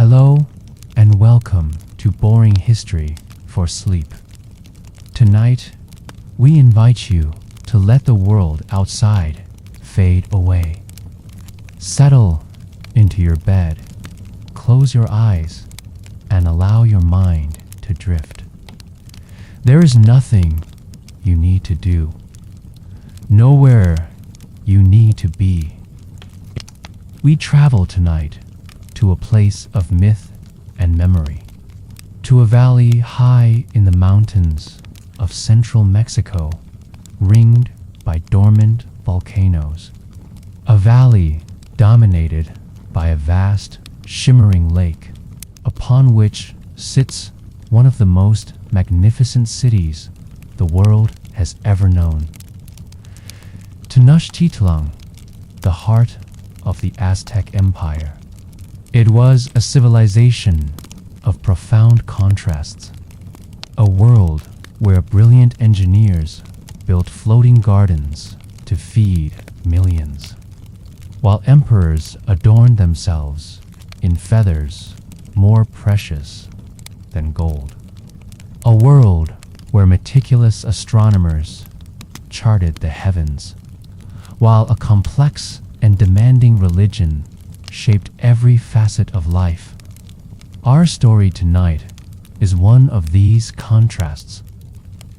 Hello and welcome to Boring History for Sleep. Tonight, we invite you to let the world outside fade away. Settle into your bed, close your eyes, and allow your mind to drift. There is nothing you need to do, nowhere you need to be. We travel tonight to a place of myth and memory, to a valley high in the mountains of central Mexico, ringed by dormant volcanoes. A valley dominated by a vast, shimmering lake, upon which sits one of the most magnificent cities the world has ever known. Tenochtitlan, the heart of the Aztec Empire. It was a civilization of profound contrasts, a world where brilliant engineers built floating gardens to feed millions, while emperors adorned themselves in feathers more precious than gold. A world where meticulous astronomers charted the heavens, while a complex and demanding religion shaped every facet of life. Our story tonight is one of these contrasts.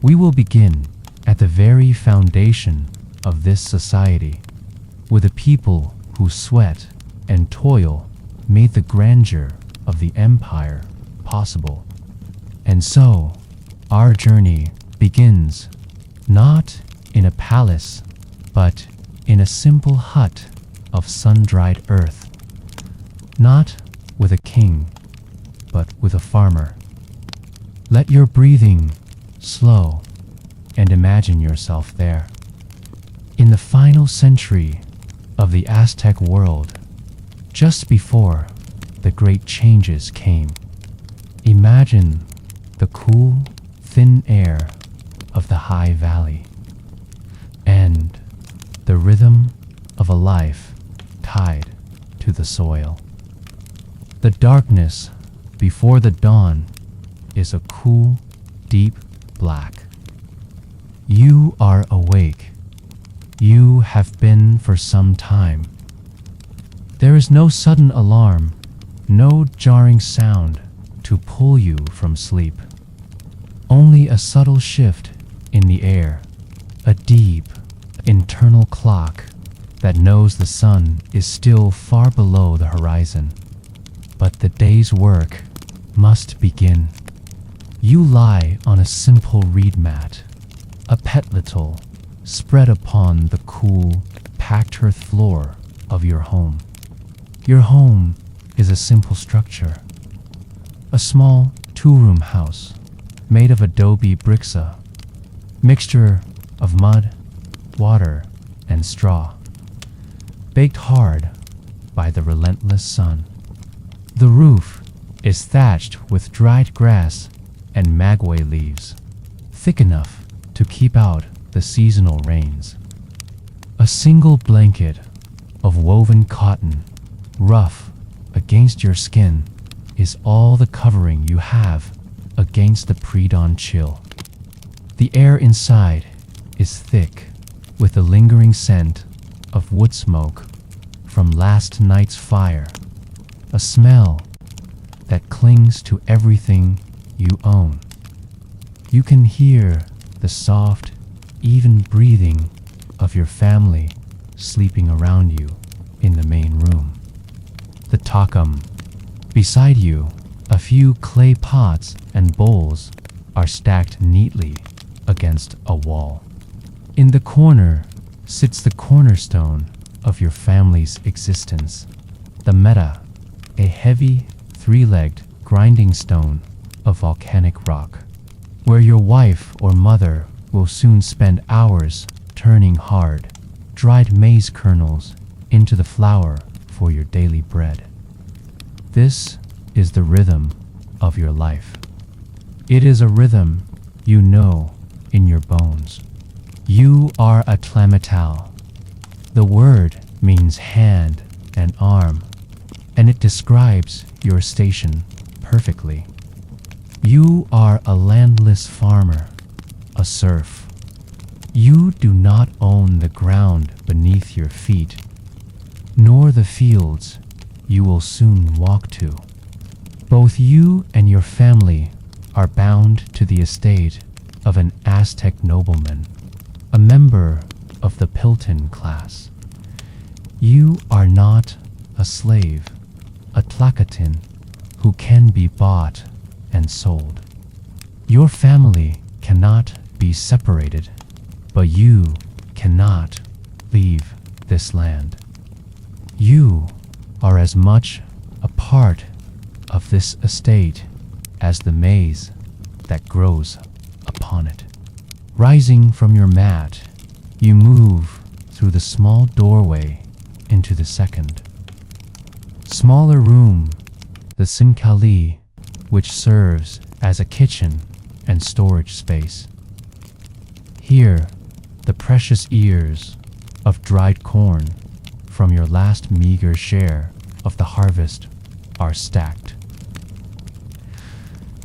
We will begin at the very foundation of this society, with a people whose sweat and toil made the grandeur of the empire possible. And so, our journey begins not in a palace, but in a simple hut of sun-dried earth. Not with a king, but with a farmer. Let your breathing slow and imagine yourself there. In the final century of the Aztec world, just before the great changes came, imagine the cool, thin air of the high valley and the rhythm of a life tied to the soil. The darkness before the dawn is a cool, deep black. You are awake. You have been for some time. There is no sudden alarm, no jarring sound to pull you from sleep. Only a subtle shift in the air, a deep, internal clock that knows the sun is still far below the horizon. But the day's work must begin. You lie on a simple reed mat, a petlital spread upon the cool, packed earth floor of your home. Your home is a simple structure, a small two-room house made of adobe bricks, a mixture of mud, water, and straw, baked hard by the relentless sun. The roof is thatched with dried grass and maguey leaves, thick enough to keep out the seasonal rains. A single blanket of woven cotton, rough against your skin, is all the covering you have against the pre-dawn chill. The air inside is thick with the lingering scent of wood smoke from last night's fire, a smell that clings to everything you own. You can hear the soft, even breathing of your family sleeping around you in the main room. The takum. Beside you, a few clay pots and bowls are stacked neatly against a wall. In the corner sits the cornerstone of your family's existence, the meta, a heavy, three-legged grinding stone of volcanic rock, where your wife or mother will soon spend hours turning hard, dried maize kernels into the flour for your daily bread. This is the rhythm of your life. It is a rhythm you know in your bones. You are a tlamatal. The word means hand and arm, and it describes your station perfectly. You are a landless farmer, a serf. You do not own the ground beneath your feet, nor the fields you will soon walk to. Both you and your family are bound to the estate of an Aztec nobleman, a member of the Pilton class. You are not a slave, a tlacatin who can be bought and sold. Your family cannot be separated, but you cannot leave this land. You are as much a part of this estate as the maize that grows upon it. Rising from your mat, you move through the small doorway into the second, smaller room, the sinkali, which serves as a kitchen and storage space. Here, the precious ears of dried corn from your last meager share of the harvest are stacked.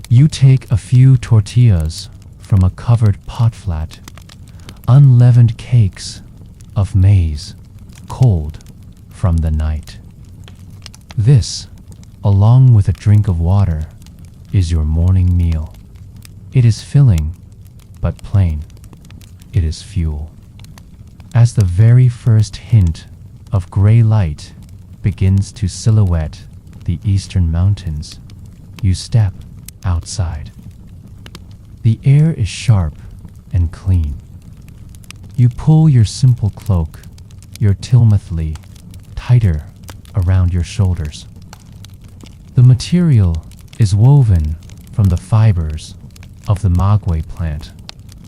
You take a few tortillas from a covered pot flat, unleavened cakes of maize, cold from the night. This, along with a drink of water, is your morning meal. It is filling, but plain. It is fuel. As the very first hint of gray light begins to silhouette the eastern mountains, you step outside. The air is sharp and clean. You pull your simple cloak, your tilmathli, tighter around your shoulders. The material is woven from the fibers of the maguey plant,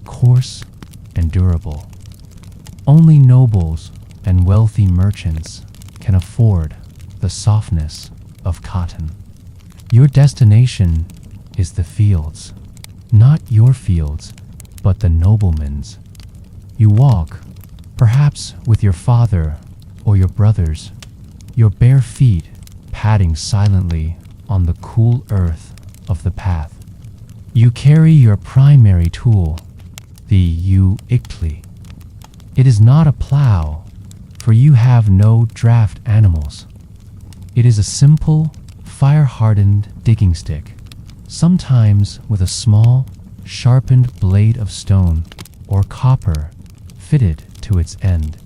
coarse and durable. Only nobles and wealthy merchants can afford the softness of cotton. Your destination is the fields, not your fields, but the nobleman's. You walk, perhaps with your father or your brothers, your bare feet padding silently on the cool earth of the path. You carry your primary tool, the uiktli. It is not a plow, for you have no draft animals. It is a simple, fire-hardened digging stick, sometimes with a small, sharpened blade of stone or copper fitted to its end.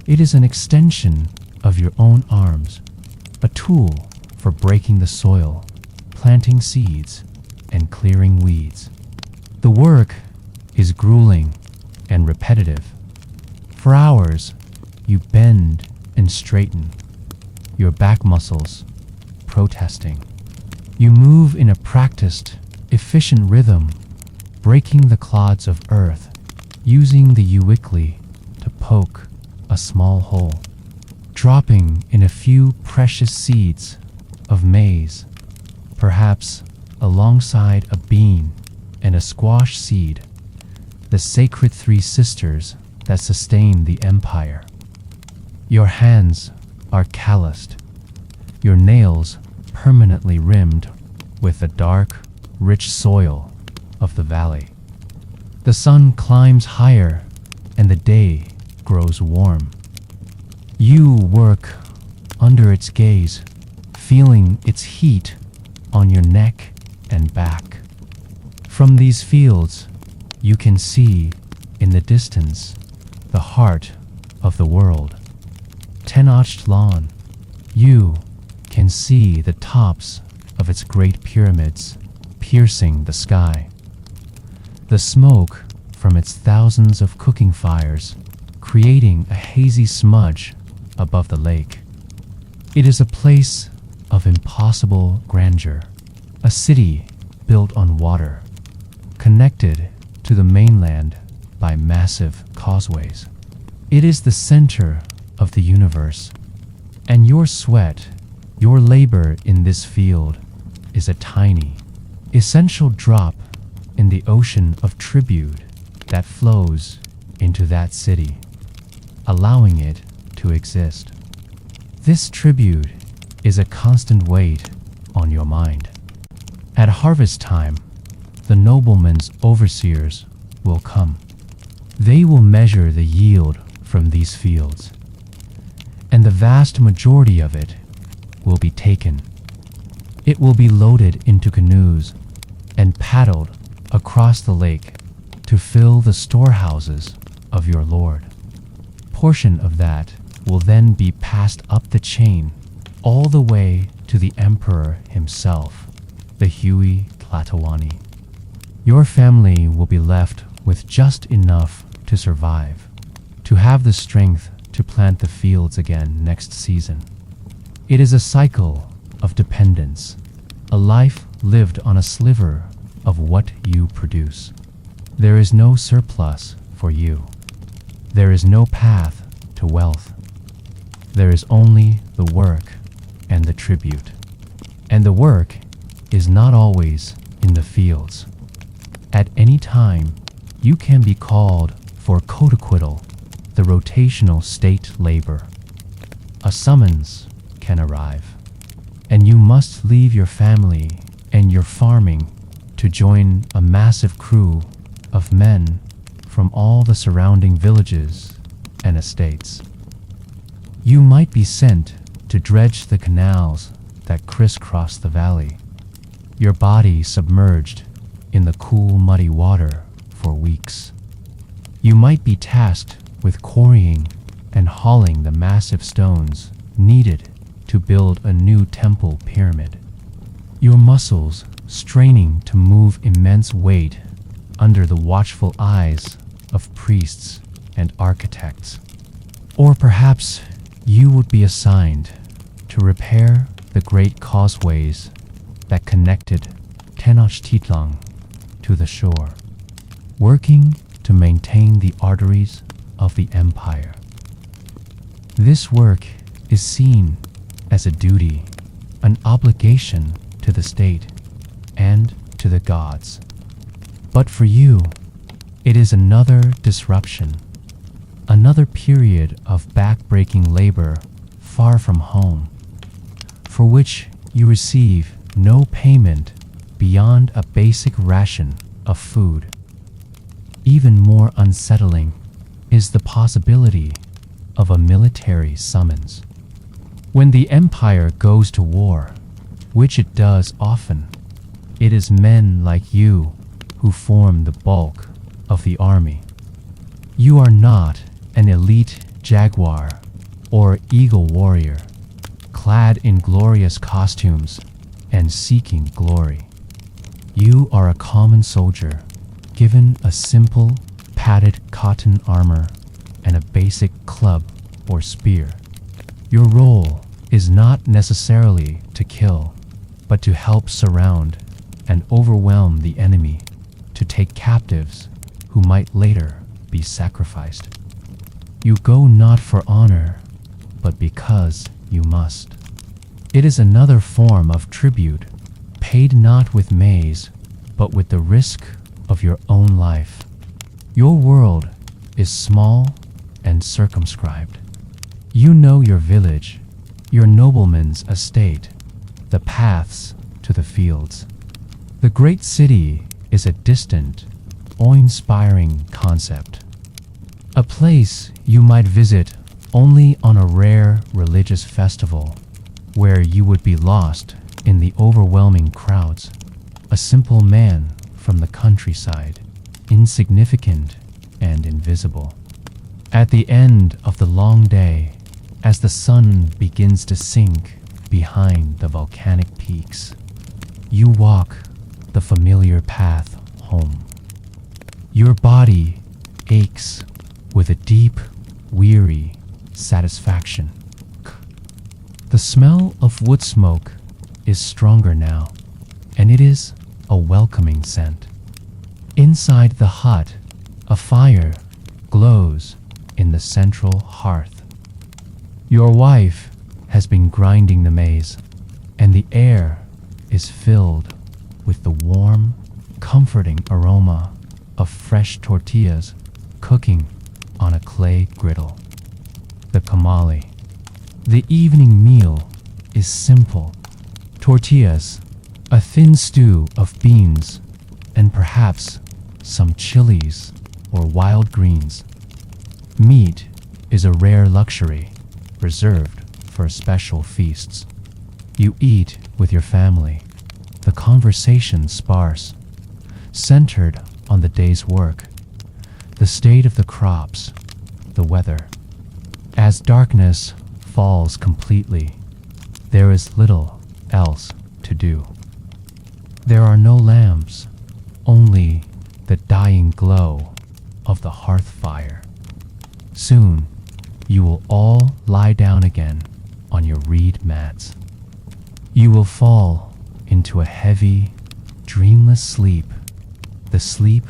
It is an extension of your own arms, a tool for breaking the soil, planting seeds, and clearing weeds. The work is grueling and repetitive. For hours, you bend and straighten, your back muscles protesting. You move in a practiced, efficient rhythm, breaking the clods of earth, using the uiktli to poke a small hole, dropping in a few precious seeds of maize, perhaps alongside a bean and a squash seed, the sacred three sisters that sustain the empire. Your hands are calloused, your nails permanently rimmed with the dark, rich soil of the valley. The sun climbs higher and the day grows warm. You work under its gaze, feeling its heat on your neck and back. From these fields, you can see in the distance the heart of the world. Tenochtitlan, you can see the tops of its great pyramids piercing the sky. The smoke from its thousands of cooking fires creating a hazy smudge above the lake. It is a place of impossible grandeur, a city built on water, connected to the mainland by massive causeways. It is the center of the universe, and your sweat, your labor in this field is a tiny, essential drop in the ocean of tribute that flows into that city, allowing it to exist. This tribute is a constant weight on your mind. At harvest time, the noblemen's overseers will come. They will measure the yield from these fields, and the vast majority of it will be taken. It will be loaded into canoes and paddled across the lake to fill the storehouses of your lord. Portion of that will then be passed up the chain all the way to the emperor himself, the Huey Tlatoani. Your family will be left with just enough to survive, to have the strength to plant the fields again next season. It is a cycle of dependence, a life lived on a sliver of what you produce. There is no surplus for you. There is no path to wealth. There is only the work and the tribute. And the work is not always in the fields. At any time, you can be called for coat-acquittal, the rotational state labor. A summons can arrive, and you must leave your family and your farming to join a massive crew of men from all the surrounding villages and estates. You might be sent to dredge the canals that crisscross the valley, your body submerged in the cool, muddy water for weeks. You might be tasked with quarrying and hauling the massive stones needed to build a new temple pyramid, your muscles straining to move immense weight under the watchful eyes of priests and architects. Or perhaps you would be assigned to repair the great causeways that connected Tenochtitlan to the shore, working to maintain the arteries of the empire. This work is seen as a duty, an obligation to the state and to the gods. But for you, it is another disruption, another period of back-breaking labor far from home, for which you receive no payment beyond a basic ration of food. Even more unsettling is the possibility of a military summons. When the empire goes to war, which it does often, it is men like you who form the bulk of the army. You are not an elite jaguar or eagle warrior, clad in glorious costumes and seeking glory. You are a common soldier, given a simple, padded cotton armor and a basic club or spear. Your role is not necessarily to kill, but to help surround and overwhelm the enemy, to take captives who might later be sacrificed. You go not for honor, but because you must. It is another form of tribute, paid not with maize, but with the risk of your own life. Your world is small and circumscribed. You know your village, your nobleman's estate, the paths to the fields. The great city is a distant, awe-inspiring concept, a place you might visit only on a rare religious festival, where you would be lost in the overwhelming crowds, a simple man from the countryside, insignificant and invisible. At the end of the long day, as the sun begins to sink behind the volcanic peaks, you walk the familiar path home. Your body aches with a deep, weary satisfaction. The smell of wood smoke is stronger now, and it is a welcoming scent. Inside the hut, a fire glows in the central hearth. Your wife has been grinding the maize, and the air is filled with the warm, comforting aroma of fresh tortillas cooking on a clay griddle. The kamali. The evening meal is simple, tortillas, a thin stew of beans, and perhaps some chilies or wild greens. Meat is a rare luxury reserved for special feasts. You eat with your family, the conversation sparse, centered on the day's work, the state of the crops, the weather. As darkness falls completely, there is little else to do. There are no lamps, only the dying glow of the hearth fire. Soon, you will all lie down again on your reed mats. You will fall into a heavy, dreamless sleep, the sleep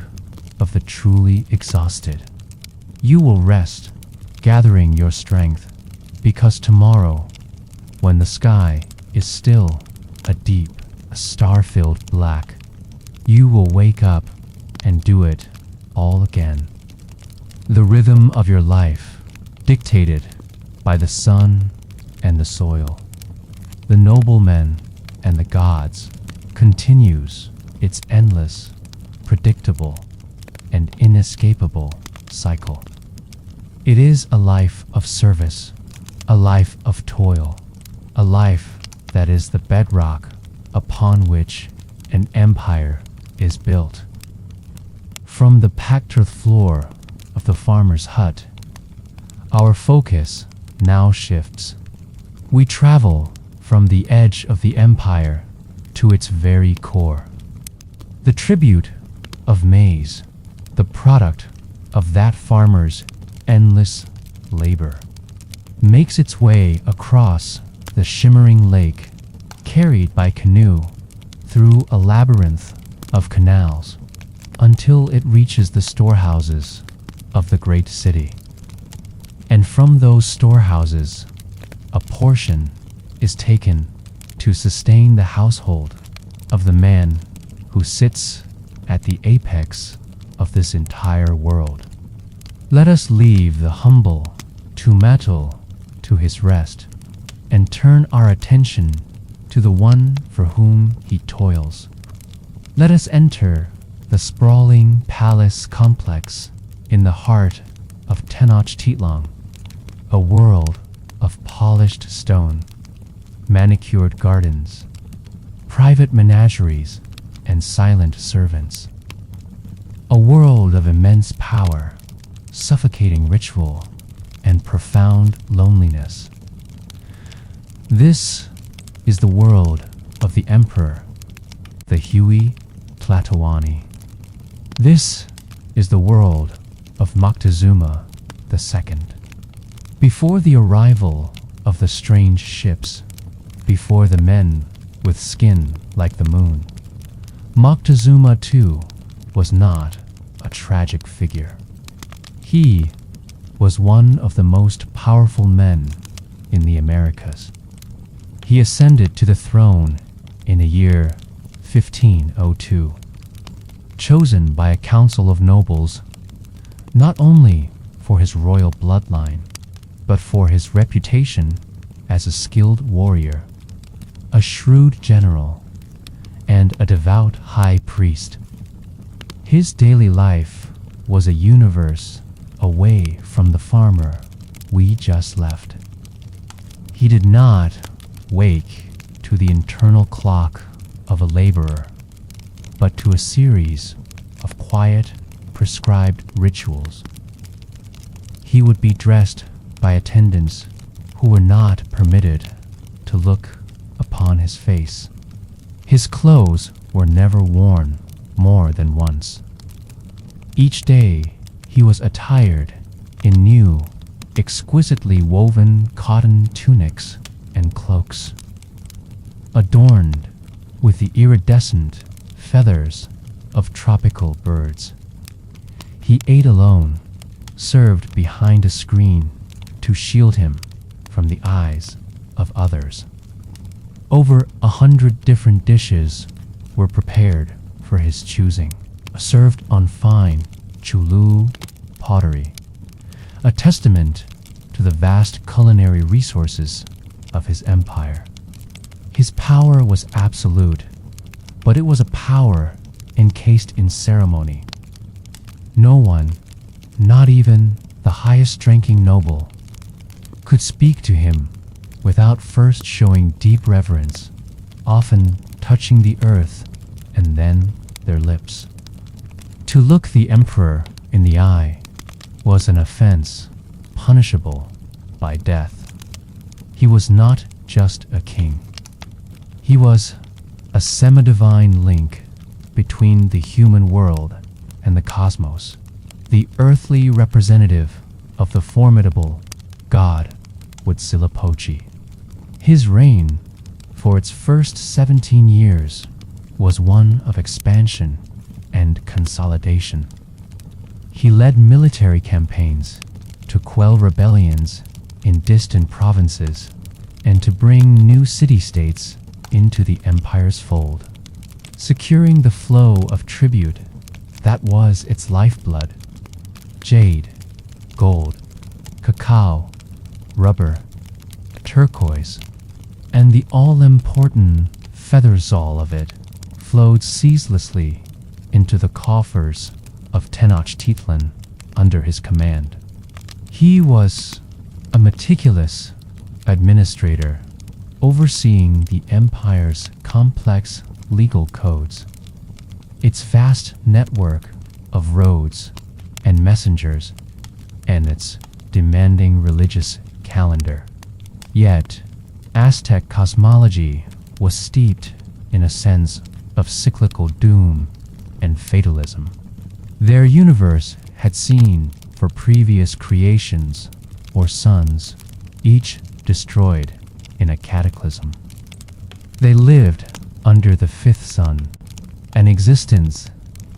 of the truly exhausted. You will rest, gathering your strength, because tomorrow, when the sky is still a deep, a star-filled black, you will wake up and do it all again. The rhythm of your life, dictated by the sun and the soil, the noblemen and the gods, continues its endless, predictable, and inescapable cycle. It is a life of service, a life of toil, a life that is the bedrock upon which an empire is built. From the packed earth floor of the farmer's hut, our focus now shifts. We travel from the edge of the empire to its very core. The tribute of maize, the product of that farmer's endless labor, makes its way across the shimmering lake, carried by canoe through a labyrinth of canals until it reaches the storehouses of the great city. And from those storehouses, a portion is taken to sustain the household of the man who sits at the apex of this entire world. Let us leave the humble Tumatul to his rest and turn our attention to the one for whom he toils. Let us enter the sprawling palace complex in the heart of Tenochtitlan, a world of polished stone, manicured gardens, private menageries, and silent servants. A world of immense power, suffocating ritual, and profound loneliness. This is the world of the emperor, the Huey Tlatoani. This is the world of Moctezuma II. Before the arrival of the strange ships, before the men with skin like the moon, Moctezuma II was not a tragic figure. He was one of the most powerful men in the Americas. He ascended to the throne in the year 1502, chosen by a council of nobles, not only for his royal bloodline, but for his reputation as a skilled warrior, a shrewd general, and a devout high priest. His daily life was a universe away from the farmer we just left. He did not wake to the internal clock of a laborer, but to a series of quiet, prescribed rituals. He would be dressed by attendants who were not permitted to look upon his face. His clothes were never worn more than once. Each day he was attired in new, exquisitely woven cotton tunics and cloaks, adorned with the iridescent feathers of tropical birds. He ate alone, served behind a screen to shield him from the eyes of others. Over 100 different dishes were prepared for his choosing, served on fine Chulu pottery, a testament to the vast culinary resources of his empire. His power was absolute, but it was a power encased in ceremony. No one, not even the highest-ranking noble, could speak to him without first showing deep reverence, often touching the earth and then their lips. To look the emperor in the eye was an offense punishable by death. He was not just a king. He was a semi-divine link between the human world and the cosmos, the earthly representative of the formidable god Huitzilopochtli. His reign, for its first 17 years, was one of expansion and consolidation. He led military campaigns to quell rebellions in distant provinces and to bring new city-states into the empire's fold, securing the flow of tribute that was its lifeblood: jade, gold, cacao, rubber, turquoise, and the all-important featherzal of it flowed ceaselessly into the coffers of Tenochtitlan under his command. He was a meticulous administrator, overseeing the empire's complex legal codes, its vast network of roads and messengers, and its demanding religious calendar. Yet, Aztec cosmology was steeped in a sense of cyclical doom and fatalism. Their universe had seen for previous creations or suns, each destroyed in a cataclysm. They lived under the fifth sun, an existence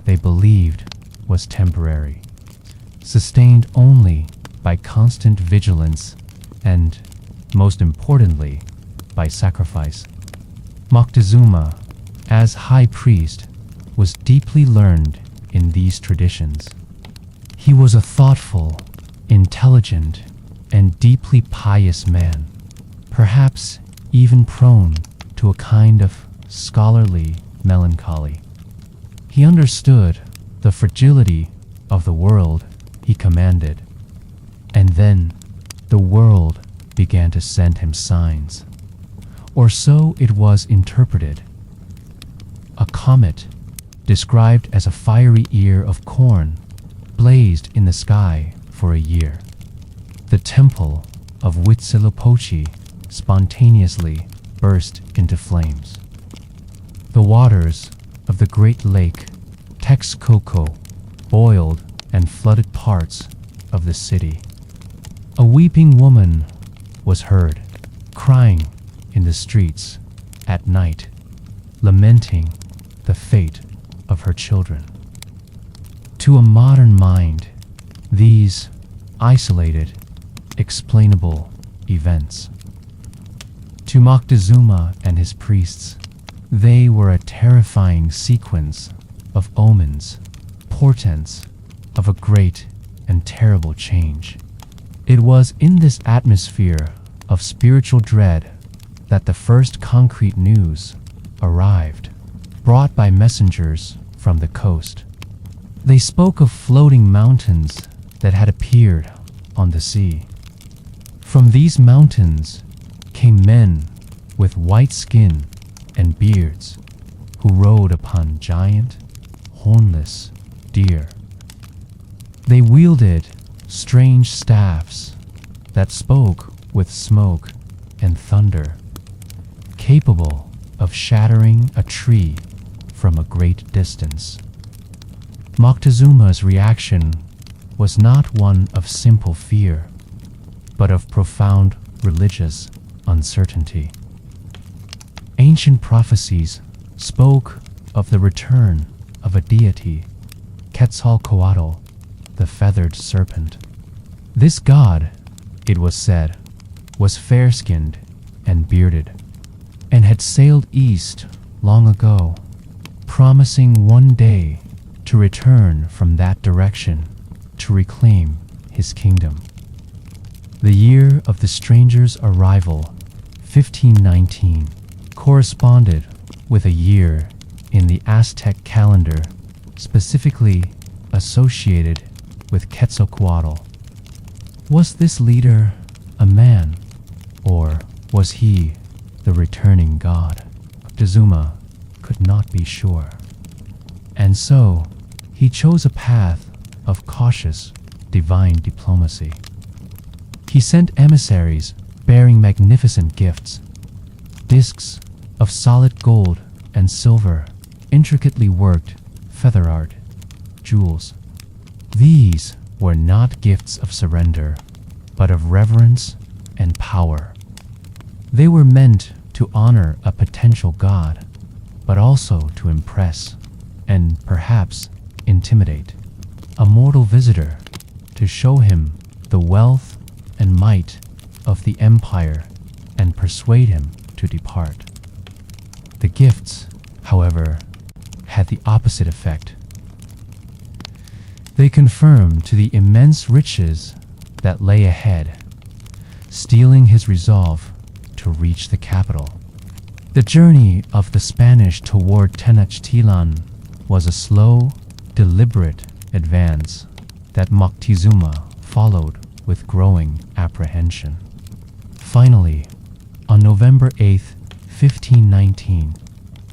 they believed was temporary, sustained only by constant vigilance and, most importantly, by sacrifice. Moctezuma, as high priest, was deeply learned in these traditions. He was a thoughtful, intelligent, and deeply pious man, perhaps even prone to a kind of scholarly melancholy. He understood the fragility of the world he commanded, and then the world began to send him signs, or so it was interpreted. A comet, described as a fiery ear of corn, blazed in the sky for a year. The temple of Huitzilopochtli spontaneously burst into flames. The waters of the Great Lake Texcoco boiled and flooded parts of the city. A weeping woman was heard, crying in the streets at night, lamenting the fate of her children. To a modern mind, these isolated, explainable events. To Moctezuma and his priests, they were a terrifying sequence of omens, portents of a great and terrible change. It was in this atmosphere of spiritual dread that the first concrete news arrived, brought by messengers from the coast. They spoke of floating mountains that had appeared on the sea. From these mountains came men with white skin and beards who rode upon giant, hornless deer. They wielded strange staffs that spoke with smoke and thunder, capable of shattering a tree from a great distance. Moctezuma's reaction was not one of simple fear, but of profound religious uncertainty. Ancient prophecies spoke of the return of a deity, Quetzalcoatl, the feathered serpent. This god, it was said, was fair-skinned and bearded, and had sailed east long ago, promising one day to return from that direction to reclaim his kingdom. The year of the stranger's arrival, 1519, corresponded with a year in the Aztec calendar, specifically associated with Quetzalcoatl. Was this leader a man, or was he the returning god? Moctezuma could not be sure. And so, he chose a path of cautious divine diplomacy. He sent emissaries bearing magnificent gifts, discs of solid gold and silver, intricately worked feather art, jewels. These were not gifts of surrender, but of reverence and power. They were meant to honor a potential god, but also to impress and perhaps intimidate a mortal visitor, to show him the wealth and might of the empire and persuade him to depart. The gifts, however, had the opposite effect. They confirmed to the immense riches that lay ahead, steeling his resolve to reach the capital. The journey of the Spanish toward Tenochtitlan was a slow, deliberate advance that Moctezuma followed with growing apprehension. Finally, on November 8th, 1519,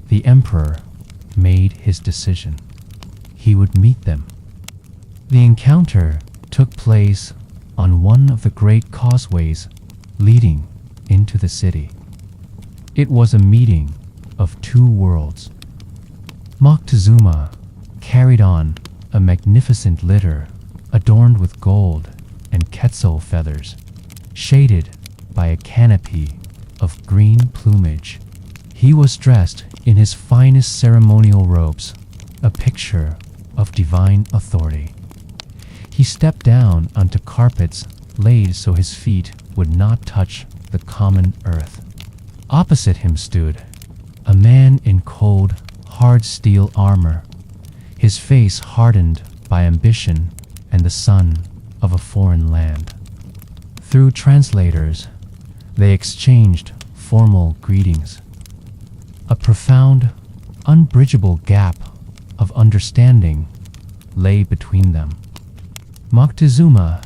the emperor made his decision. He would meet them. The encounter took place on one of the great causeways leading into the city. It was a meeting of two worlds. Moctezuma carried on a magnificent litter adorned with gold and quetzal feathers, shaded by a canopy of green plumage. He was dressed in his finest ceremonial robes, a picture of divine authority. He stepped down onto carpets laid so his feet would not touch the common earth. Opposite him stood a man in cold, hard steel armor, his face hardened by ambition and the sun of a foreign land. Through translators, they exchanged formal greetings. A profound, unbridgeable gap of understanding lay between them. Moctezuma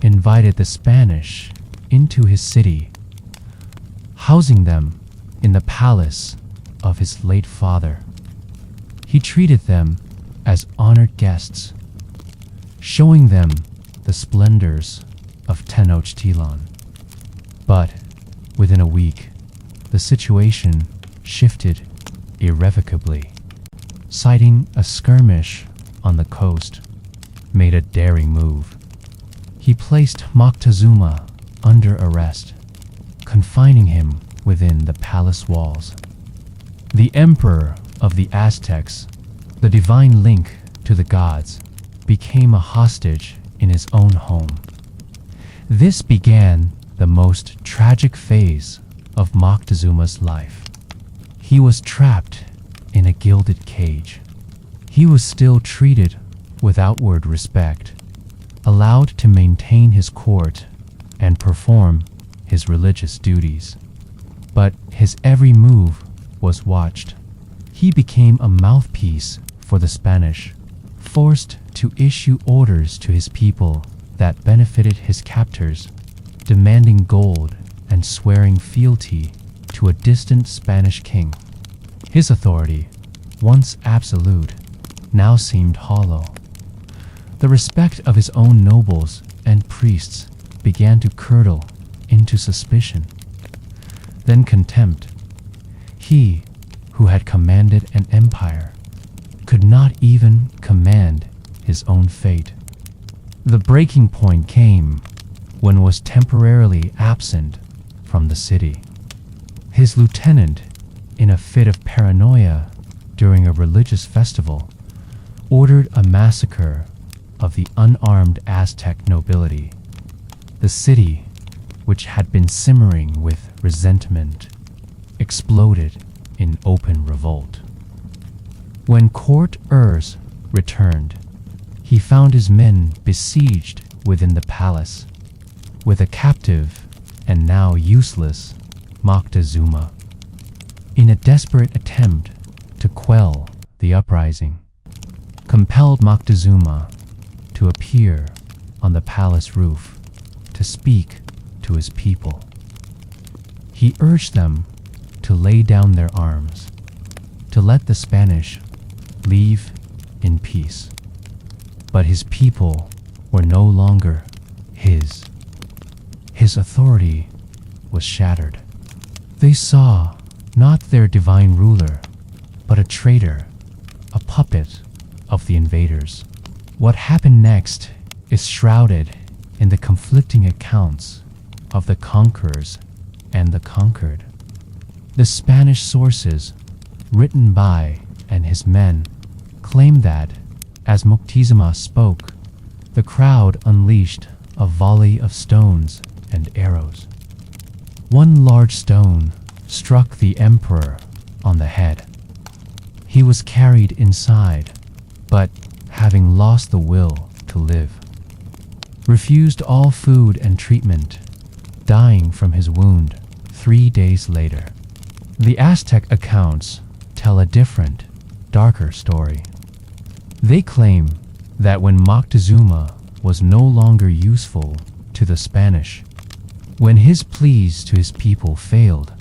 invited the Spanish into his city, housing them in the palace of his late father. He treated them as honored guests, showing them the splendors of Tenochtitlan. But within a week, the situation shifted irrevocably. Citing a skirmish on the coast, made a daring move. He placed Moctezuma under arrest, confining him within the palace walls. The emperor of the Aztecs, the divine link to the gods, became a hostage in his own home. This began the most tragic phase of Moctezuma's life. He was trapped in a gilded cage. He was still treated with outward respect, allowed to maintain his court and perform his religious duties. But his every move was watched. He became a mouthpiece for the Spanish, forced to issue orders to his people that benefited his captors, demanding gold and swearing fealty to a distant Spanish king. His authority, once absolute, now seemed hollow. The respect of his own nobles and priests began to curdle into suspicion, then contempt. He, who had commanded an empire, could not even command his own fate. The breaking point came when was temporarily absent from the city. His lieutenant, in a fit of paranoia during a religious festival, ordered a massacre of the unarmed Aztec nobility. The city, which had been simmering with resentment, exploded in open revolt. When Court Urs returned, he found his men besieged within the palace, with a captive and now useless Moctezuma. in a desperate attempt to quell the uprising, compelled Moctezuma to appear on the palace roof to speak to his people. He urged them to lay down their arms, to let the Spanish leave in peace. But his people were no longer his. His authority was shattered. They saw not their divine ruler, but a traitor, a puppet of the invaders. What happened next is shrouded in the conflicting accounts of the conquerors and the conquered. The Spanish sources, written by and his men, claim that, as Moctezuma spoke, the crowd unleashed a volley of stones and arrows. One large stone struck the emperor on the head. He was carried inside, but having lost the will to live, refused all food and treatment, dying from his wound 3 days later. The Aztec accounts tell a different, darker story. They claim that when Moctezuma was no longer useful to the Spanish, when his pleas to his people failed,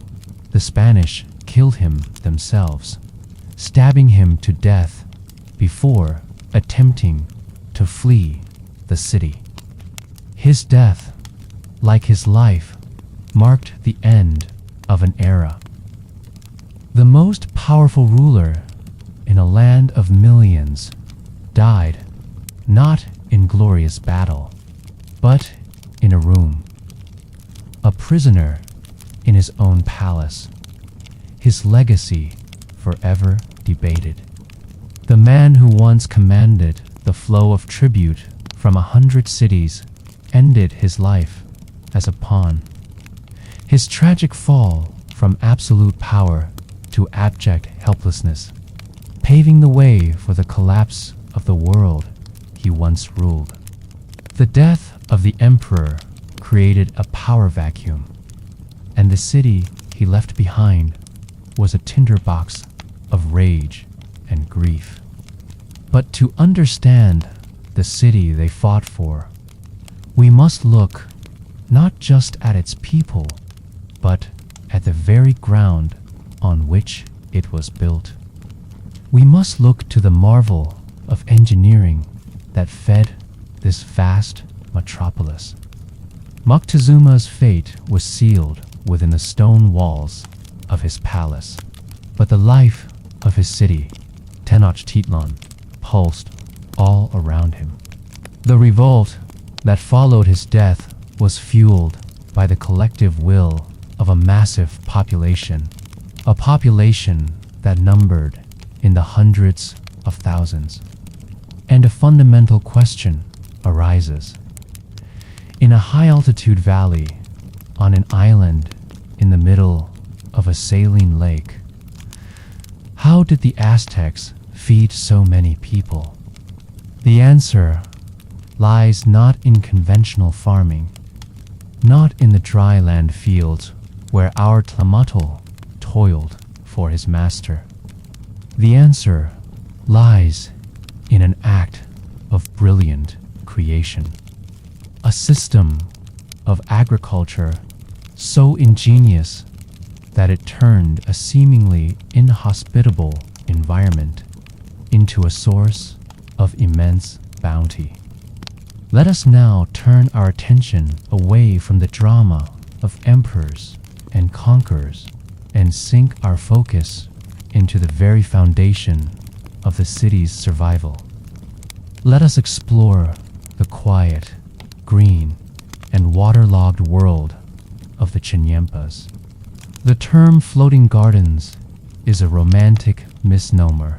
the Spanish killed him themselves, stabbing him to death before attempting to flee the city. His death, like his life, marked the end of an era. The most powerful ruler in a land of millions died not in glorious battle, but in a room, a prisoner in his own palace, his legacy forever debated. The man who once commanded the flow of tribute from 100 cities ended his life as a pawn. His tragic fall from absolute power to abject helplessness, paving the way for the collapse of the world he once ruled. The death of the emperor created a power vacuum, and the city he left behind was a tinderbox of rage and grief. But to understand the city they fought for, we must look not just at its people, but at the very ground on which it was built. We must look to the marvel of engineering that fed this vast metropolis. Moctezuma's fate was sealed within the stone walls of his palace, but the life of his city, Tenochtitlan, pulsed all around him. The revolt that followed his death was fueled by the collective will of a massive population, a population that numbered in the hundreds of thousands. And a fundamental question arises. In a high-altitude valley, on an island in the middle of a saline lake, how did the Aztecs feed so many people? The answer lies not in conventional farming, not in the dry land fields where our Tlamatl toiled for his master. The answer lies in an act of brilliant creation, a system of agriculture so ingenious that it turned a seemingly inhospitable environment into a source of immense bounty. Let us now turn our attention away from the drama of emperors and conquerors and sink our focus into the very foundation of the city's survival. Let us explore the quiet, green, and waterlogged world of the Chinyempas. The term floating gardens is a romantic misnomer,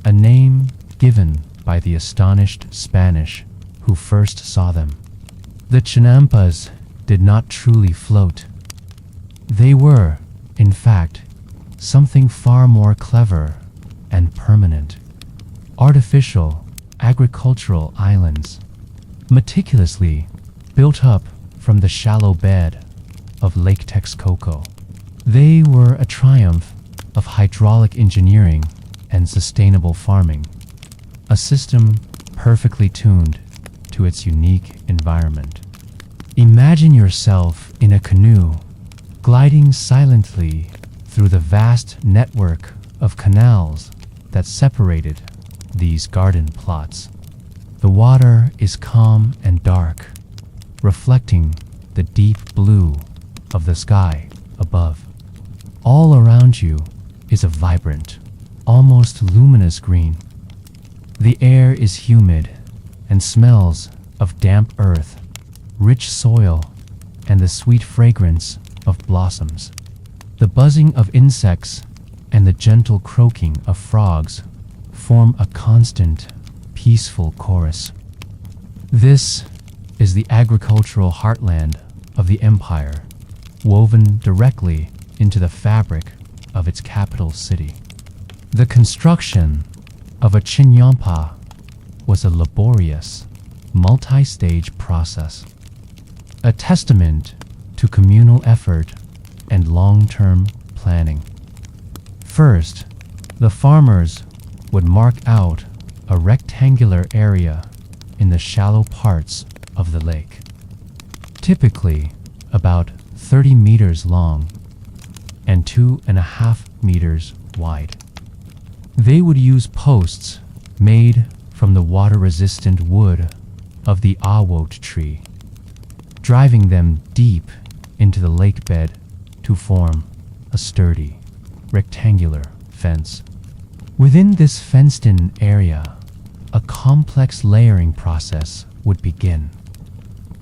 a name given by the astonished Spanish who first saw them. The Chinampas did not truly float. They were, in fact, something far more clever and permanent. Artificial agricultural islands, meticulously built up from the shallow bed of Lake Texcoco. They were a triumph of hydraulic engineering and sustainable farming, a system perfectly tuned to its unique environment. Imagine yourself in a canoe, gliding silently through the vast network of canals that separated these garden plots. The water is calm and dark, reflecting the deep blue of the sky above. All around you is a vibrant, almost luminous green. The air is humid and smells of damp earth, rich soil, and the sweet fragrance of blossoms. The buzzing of insects and the gentle croaking of frogs form a constant, peaceful chorus. This is the agricultural heartland of the empire, woven directly into the fabric of its capital city. The construction of a chinyampa was a laborious, multi-stage process, a testament to communal effort and long-term planning. First, the farmers would mark out a rectangular area in the shallow parts of the lake, typically about 30 meters long and 2.5 meters wide. They would use posts made from the water-resistant wood of the awot tree, driving them deep into the lake bed to form a sturdy, rectangular fence. Within this fenced-in area, a complex layering process would begin.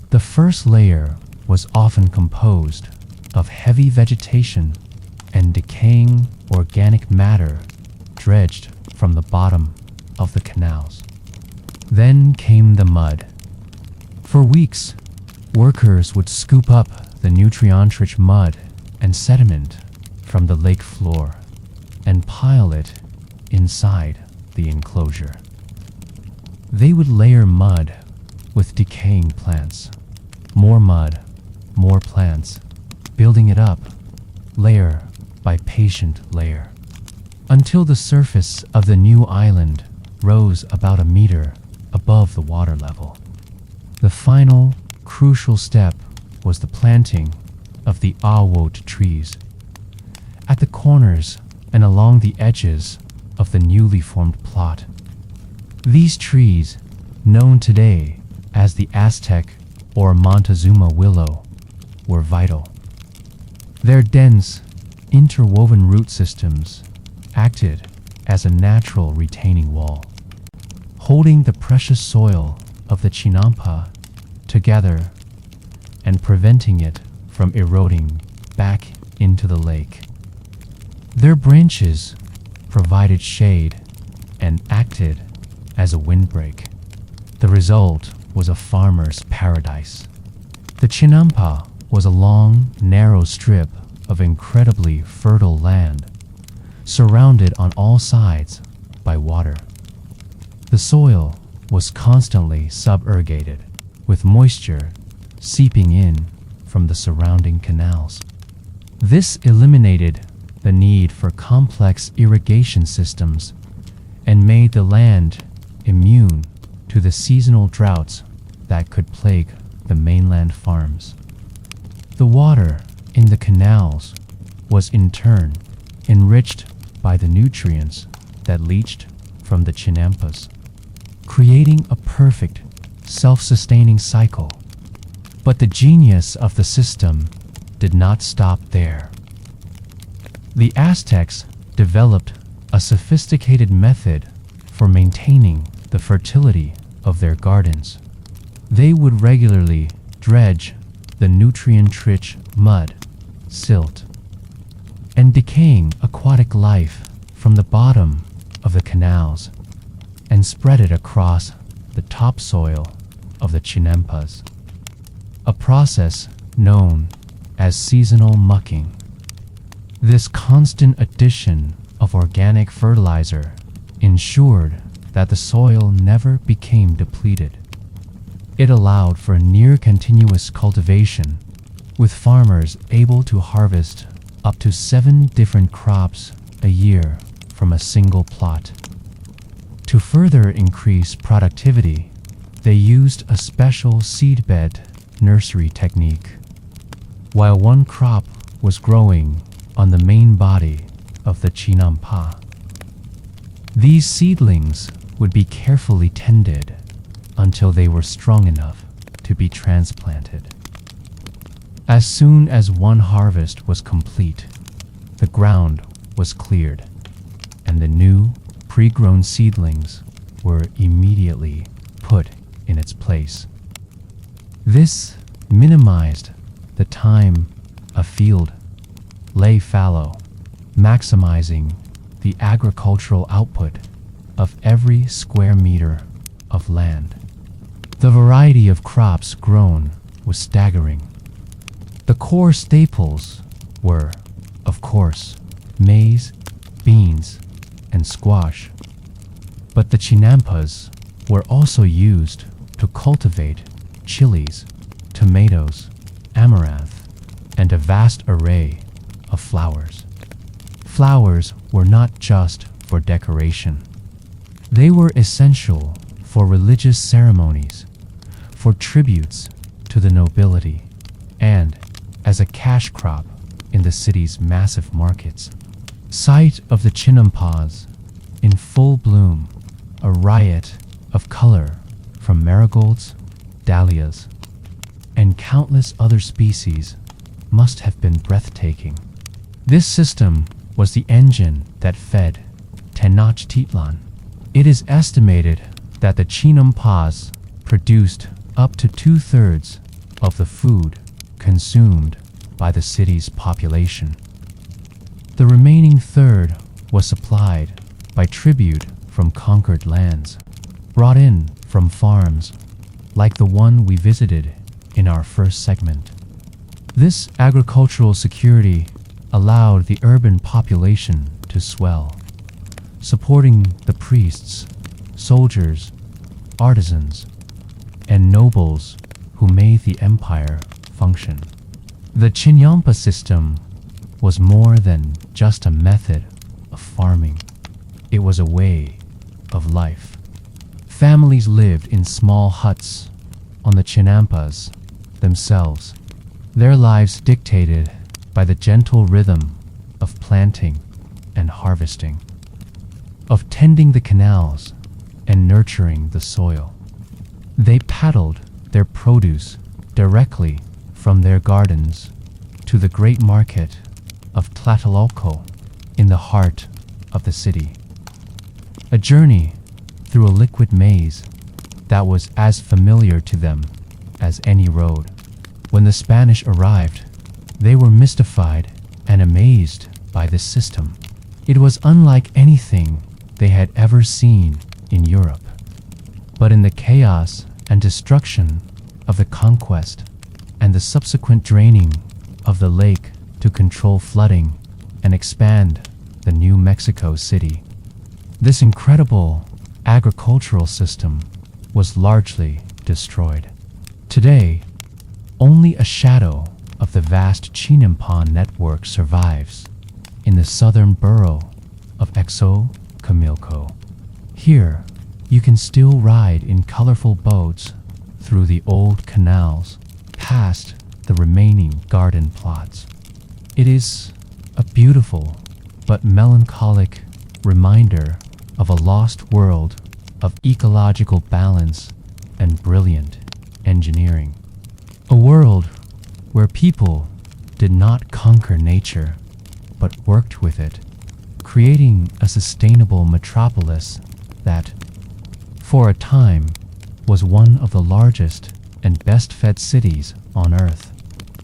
The first layer was often composed of heavy vegetation and decaying organic matter dredged from the bottom of the canals. Then came the mud. For weeks, workers would scoop up the nutrient-rich mud and sediment from the lake floor and pile it inside the enclosure. They would layer mud with decaying plants. More mud, more plants, building it up, layer by patient layer, until the surface of the new island rose about a meter above the water level. The final, crucial step was the planting of the awot trees at the corners and along the edges of the newly formed plot. These trees, known today as the Aztec or Montezuma willow, were vital. Their dense, interwoven root systems acted as a natural retaining wall, holding the precious soil of the chinampa together and preventing it from eroding back into the lake. Their branches provided shade and acted as a windbreak. The result was a farmer's paradise. The chinampa was a long, narrow strip of incredibly fertile land, surrounded on all sides by water. The soil was constantly subergated, with moisture seeping in from the surrounding canals. This eliminated the need for complex irrigation systems and made the land immune to the seasonal droughts that could plague the mainland farms. The water in the canals was in turn enriched by the nutrients that leached from the chinampas, creating a perfect, self-sustaining cycle. But the genius of the system did not stop there. The Aztecs developed a sophisticated method for maintaining the fertility of their gardens. They would regularly dredge the nutrient-rich mud, silt, and decaying aquatic life from the bottom of the canals and spread it across the topsoil of the chinampas, a process known as seasonal mucking. This constant addition of organic fertilizer ensured that the soil never became depleted. It allowed for near-continuous cultivation, with farmers able to harvest up to 7 different crops a year from a single plot. To further increase productivity, they used a special seedbed nursery technique. While one crop was growing on the main body of the chinampa, these seedlings would be carefully tended until they were strong enough to be transplanted. As soon as one harvest was complete, the ground was cleared, and the new, pre-grown seedlings were immediately put in its place. This minimized the time a field lay fallow, maximizing the agricultural output of every square meter of land. The variety of crops grown was staggering. The core staples were, of course, maize, beans, and squash. But the chinampas were also used to cultivate chilies, tomatoes, amaranth, and a vast array of flowers. Flowers were not just for decoration. They were essential for religious ceremonies, for tributes to the nobility, and as a cash crop in the city's massive markets. Sight of the chinampas in full bloom, a riot of color from marigolds, dahlias, and countless other species, must have been breathtaking. This system was the engine that fed Tenochtitlan. It is estimated that the chinampas produced up to 2/3 of the food consumed by the city's population. The remaining third was supplied by tribute from conquered lands, brought in from farms like the one we visited in our first segment. This agricultural security allowed the urban population to swell, supporting the priests, soldiers, artisans, and nobles who made the empire function. The Chinyampa system was more than just a method of farming. It was a way of life. Families lived in small huts on the Chinampas themselves, their lives dictated by the gentle rhythm of planting and harvesting, of tending the canals and nurturing the soil. They paddled their produce directly from their gardens to the great market of Tlatelolco in the heart of the city. A journey through a liquid maze that was as familiar to them as any road. When the Spanish arrived, they were mystified and amazed by this system. It was unlike anything they had ever seen in Europe. But in the chaos and destruction of the conquest and the subsequent draining of the lake to control flooding and expand the New Mexico City, this incredible agricultural system was largely destroyed. Today, only a shadow of the vast Chinampa network survives in the southern borough of Xochimilco. Here, you can still ride in colorful boats through the old canals, past the remaining garden plots. It is a beautiful but melancholic reminder of a lost world of ecological balance and brilliant engineering. A world where people did not conquer nature, but worked with it, creating a sustainable metropolis that, for a time, was one of the largest and best-fed cities on Earth.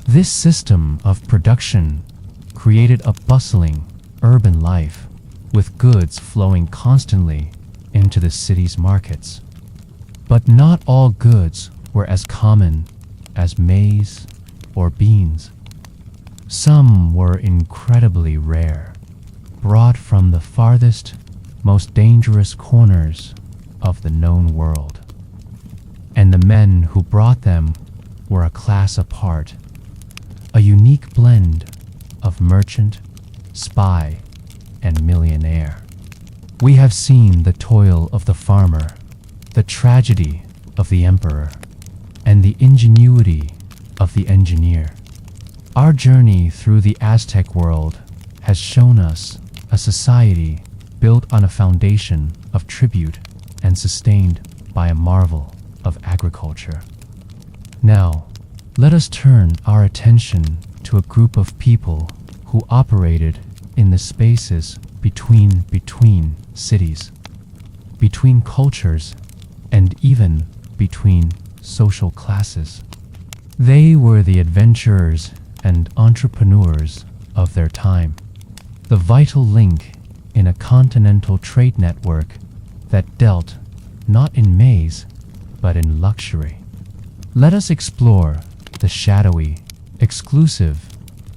This system of production created a bustling urban life, with goods flowing constantly into the city's markets. But not all goods were as common as maize or beans. Some were incredibly rare, brought from the farthest, most dangerous corners of the known world. And the men who brought them were a class apart, a unique blend of merchant, spy, and millionaire. We have seen the toil of the farmer, the tragedy of the emperor, and the ingenuity of the engineer. Our journey through the Aztec world has shown us a society built on a foundation of tribute and sustained by a marvel of agriculture. Now, let us turn our attention to a group of people who operated in the spaces between cities, between cultures, and even between social classes. They were the adventurers and entrepreneurs of their time, the vital link in a continental trade network that dealt not in maize, but in luxury. Let us explore the shadowy, exclusive,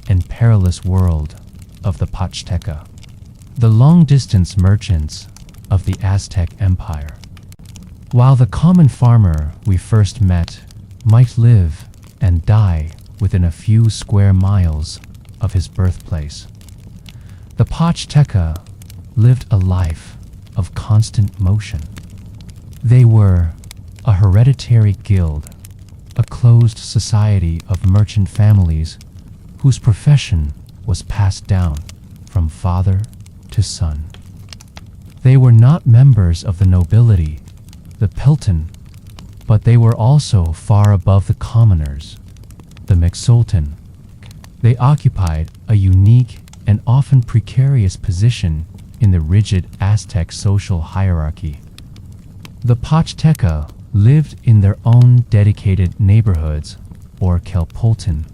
and perilous world of the Pachteca, the long-distance merchants of the Aztec Empire. While the common farmer we first met might live and die within a few square miles of his birthplace, the Pachteca lived a life of constant motion. They were a hereditary guild, a closed society of merchant families whose profession was passed down from father to son. They were not members of the nobility, the Pelton, but they were also far above the commoners, the Mixolton. They occupied a unique and often precarious position in the rigid Aztec social hierarchy. The Pachteca lived in their own dedicated neighborhoods, or Kelpolten,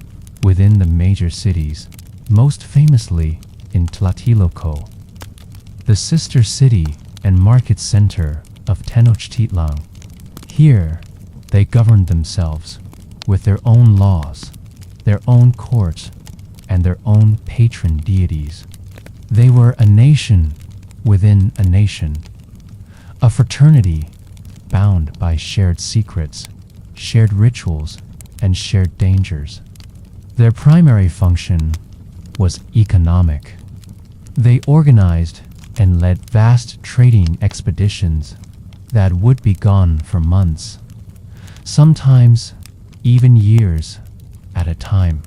within the major cities, most famously in Tlatelolco, the sister city and market center of Tenochtitlan. Here, they governed themselves with their own laws, their own courts, and their own patron deities. They were a nation within a nation, a fraternity bound by shared secrets, shared rituals, and shared dangers. Their primary function was economic. They organized and led vast trading expeditions that would be gone for months, sometimes even years at a time.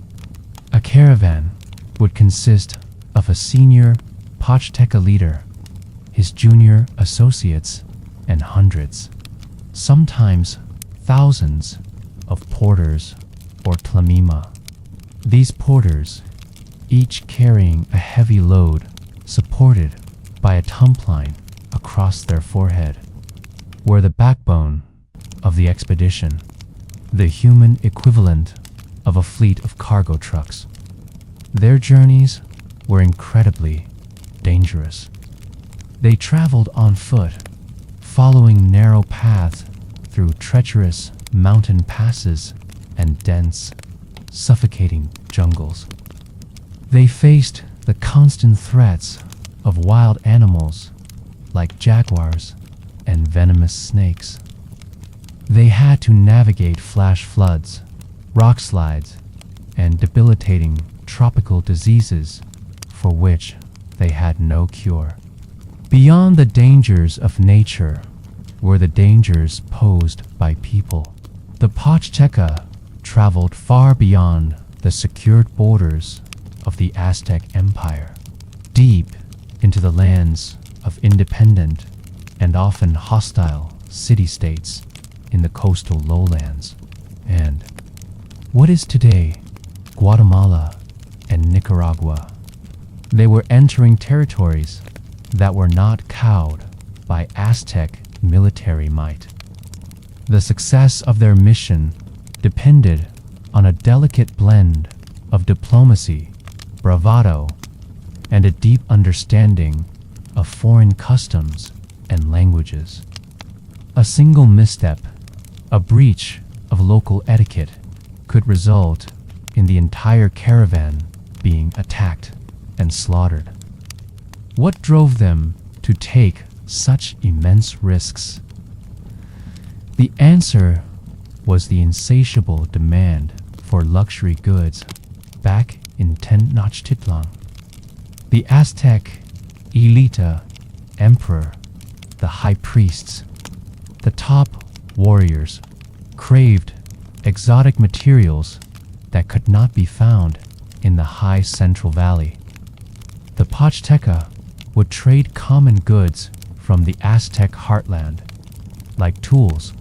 A caravan would consist of a senior Pachteca leader, his junior associates, and hundreds, sometimes thousands, of porters or tlamima. These porters, each carrying a heavy load supported by a tumpline across their forehead, were the backbone of the expedition, the human equivalent of a fleet of cargo trucks. Their journeys were incredibly dangerous. They traveled on foot, following narrow paths through treacherous mountain passes and dense, suffocating jungles. They faced the constant threats of wild animals like jaguars and venomous snakes. They had to navigate flash floods, rock slides, and debilitating tropical diseases for which they had no cure. Beyond the dangers of nature were the dangers posed by people. The Pachteca traveled far beyond the secured borders of the Aztec Empire, deep into the lands of independent and often hostile city-states in the coastal lowlands, and what is today Guatemala and Nicaragua. They were entering territories that were not cowed by Aztec military might. The success of their mission depended on a delicate blend of diplomacy, bravado, and a deep understanding of foreign customs and languages. A single misstep, a breach of local etiquette, could result in the entire caravan being attacked and slaughtered. What drove them to take such immense risks? The answer was the insatiable demand for luxury goods back in Tenochtitlan. The Aztec Elita, emperor, the high priests, the top warriors craved exotic materials that could not be found in the high Central Valley. The Pochteca would trade common goods from the Aztec heartland, like tools,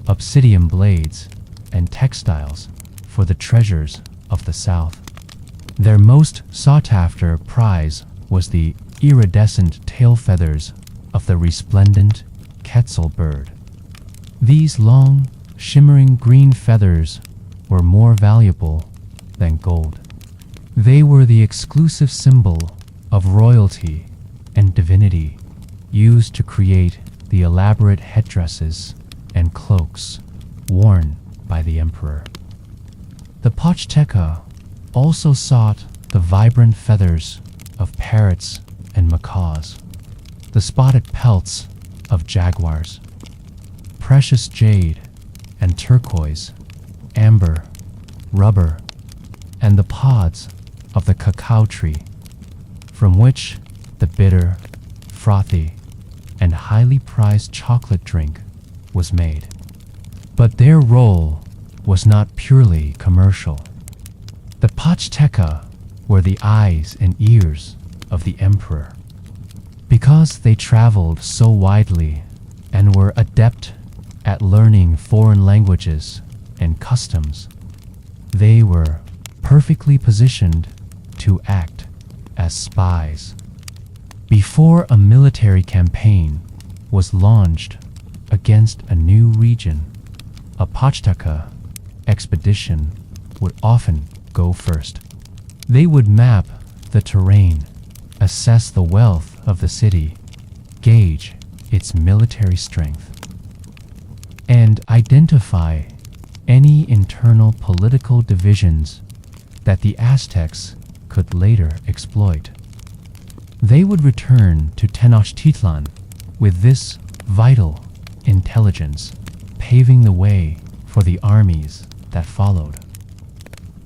obsidian blades, and textiles, for the treasures of the South. Their most sought-after prize was the iridescent tail feathers of the resplendent quetzal bird. These long, shimmering green feathers were more valuable than gold. They were the exclusive symbol of royalty and divinity, used to create the elaborate headdresses and cloaks worn by the emperor. The Pochteca also sought the vibrant feathers of parrots and macaws, the spotted pelts of jaguars, precious jade and turquoise, amber, rubber, and the pods of the cacao tree, from which the bitter, frothy, and highly prized chocolate drink was made. But their role was not purely commercial. The Pochteca were the eyes and ears of the emperor. Because they traveled so widely and were adept at learning foreign languages and customs, they were perfectly positioned to act as spies. Before a military campaign was launched against a new region, a Pochteca expedition would often go first. They would map the terrain, assess the wealth of the city, gauge its military strength, and identify any internal political divisions that the Aztecs could later exploit. They would return to Tenochtitlan with this vital intelligence, paving the way for the armies that followed.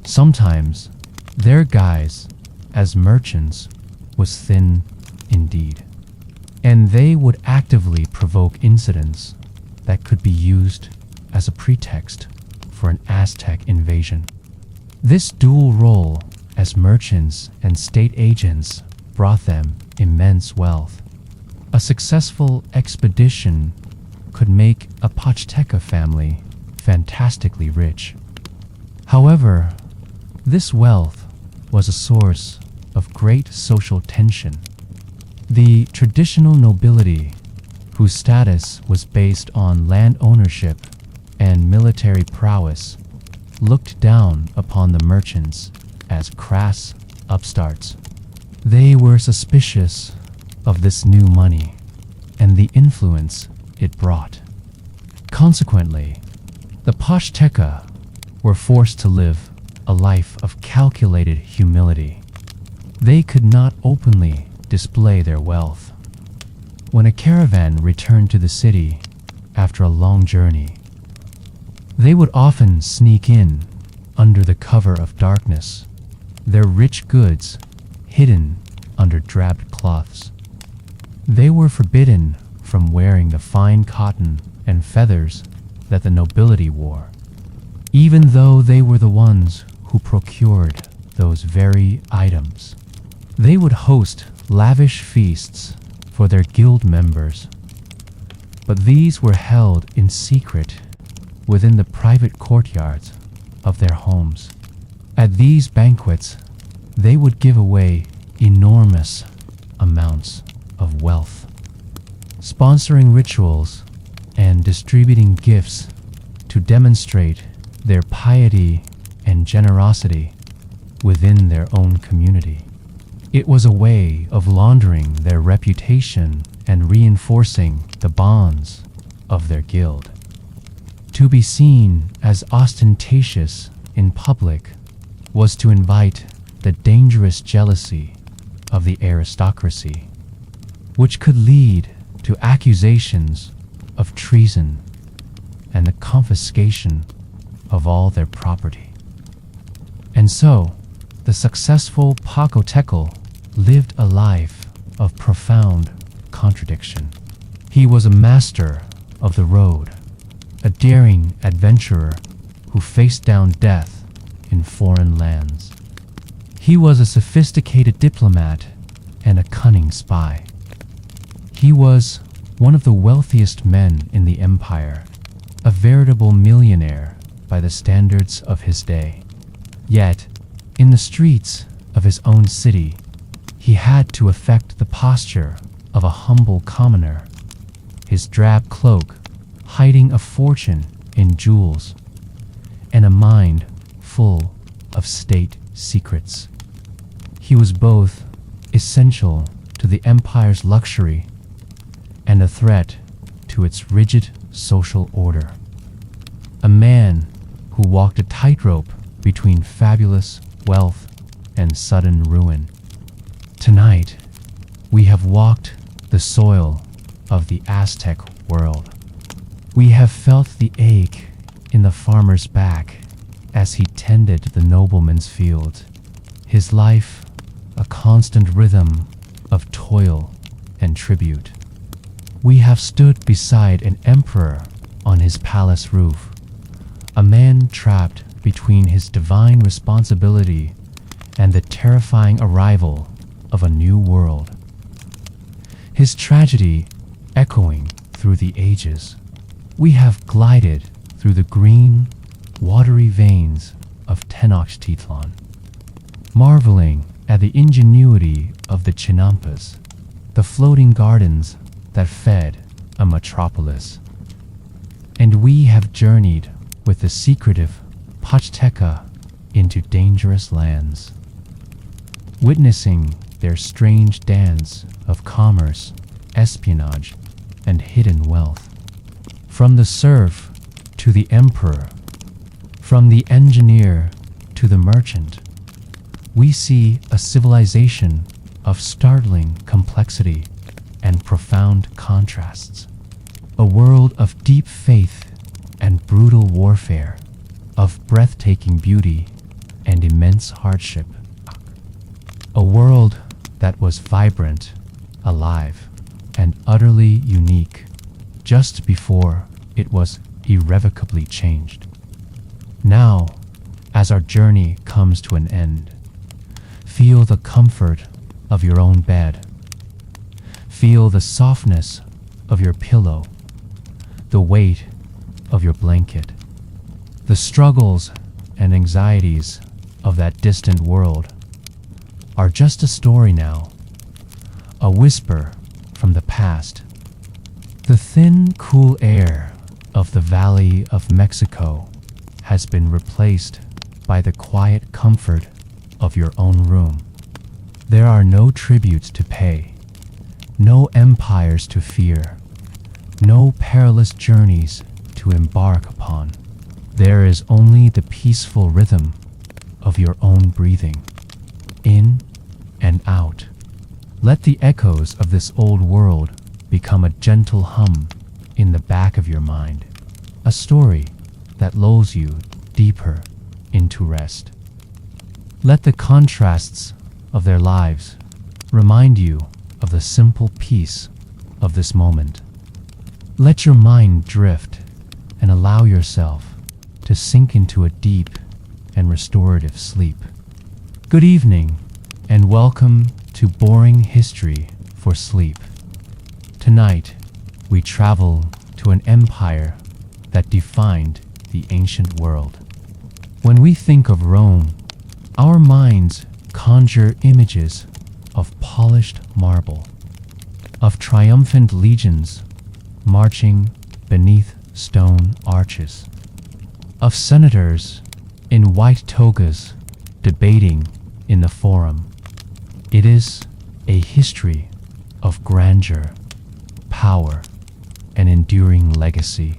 Sometimes their guise as merchants was thin indeed, and they would actively provoke incidents that could be used as a pretext for an Aztec invasion. This dual role as merchants and state agents brought them immense wealth. A successful expedition could make a Pochteca family fantastically rich. However, this wealth was a source of great social tension. The traditional nobility, whose status was based on land ownership and military prowess, looked down upon the merchants as crass upstarts. They were suspicious of this new money and the influence it brought. Consequently, the Pochteca were forced to live a life of calculated humility. They could not openly display their wealth. When a caravan returned to the city after a long journey, they would often sneak in under the cover of darkness, their rich goods hidden under drab cloths. They were forbidden from wearing the fine cotton and feathers that the nobility wore, even though they were the ones who procured those very items. They would host lavish feasts for their guild members, but these were held in secret within the private courtyards of their homes. At these banquets, they would give away enormous amounts of wealth, sponsoring rituals and distributing gifts to demonstrate their piety and generosity within their own community. It was a way of laundering their reputation and reinforcing the bonds of their guild. To be seen as ostentatious in public was to invite the dangerous jealousy of the aristocracy, which could lead to accusations of treason and the confiscation of all their property. And so, the successful Pochteca lived a life of profound contradiction. He was a master of the road, a daring adventurer who faced down death in foreign lands. He was a sophisticated diplomat and a cunning spy. He was one of the wealthiest men in the empire, a veritable millionaire by the standards of his day. Yet, in the streets of his own city, he had to affect the posture of a humble commoner, his drab cloak hiding a fortune in jewels and a mind full of state secrets. He was both essential to the empire's luxury and a threat to its rigid social order. A man who walked a tightrope between fabulous wealth and sudden ruin. Tonight, we have walked the soil of the Aztec world. We have felt the ache in the farmer's back as he tended the nobleman's field, his life a constant rhythm of toil and tribute. We have stood beside an emperor on his palace roof, a man trapped between his divine responsibility and the terrifying arrival of a new world. His tragedy echoing through the ages. We have glided through the green, watery veins of Tenochtitlan, marveling at the ingenuity of the Chinampas, the floating gardens that fed a metropolis. And we have journeyed with the secretive Pachteca into dangerous lands, witnessing their strange dance of commerce, espionage, and hidden wealth. From the serf to the emperor, from the engineer to the merchant, we see a civilization of startling complexity and profound contrasts, a world of deep faith and brutal warfare, of breathtaking beauty and immense hardship, a world that was vibrant, alive, and utterly unique just before it was irrevocably changed. Now, as our journey comes to an end, feel the comfort of your own bed. Feel the softness of your pillow, the weight of your blanket. The struggles and anxieties of that distant world are just a story now, a whisper from the past. The thin, cool air of the Valley of Mexico has been replaced by the quiet comfort of your own room. There are no tributes to pay, no empires to fear, no perilous journeys to embark upon. There is only the peaceful rhythm of your own breathing, in and out. Let the echoes of this old world become a gentle hum in the back of your mind, a story that lulls you deeper into rest. Let the contrasts of their lives remind you of the simple peace of this moment. Let your mind drift and allow yourself to sink into a deep and restorative sleep. Good evening, and welcome to Boring History for Sleep. Tonight, we travel to an empire that defined the ancient world. When we think of Rome, our minds conjure images of polished marble, of triumphant legions marching beneath stone arches, of senators in white togas debating in the forum. It is a history of grandeur, power, and enduring legacy.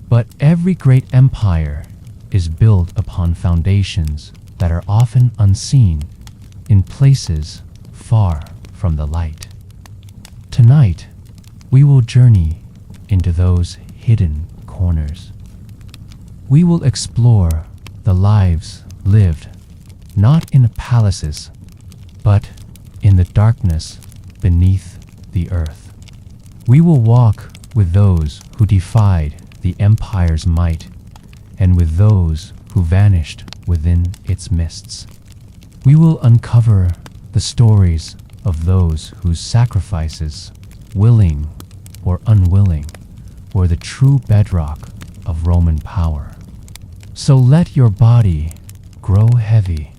But every great empire is built upon foundations that are often unseen in places far from the light. Tonight, we will journey into those hidden corners. We will explore the lives lived not in palaces, but in the darkness beneath the earth. We will walk with those who defied the empire's might, and with those who vanished within its mists. We will uncover the stories of those whose sacrifices, willing or unwilling, were the true bedrock of Roman power. So let your body grow heavy.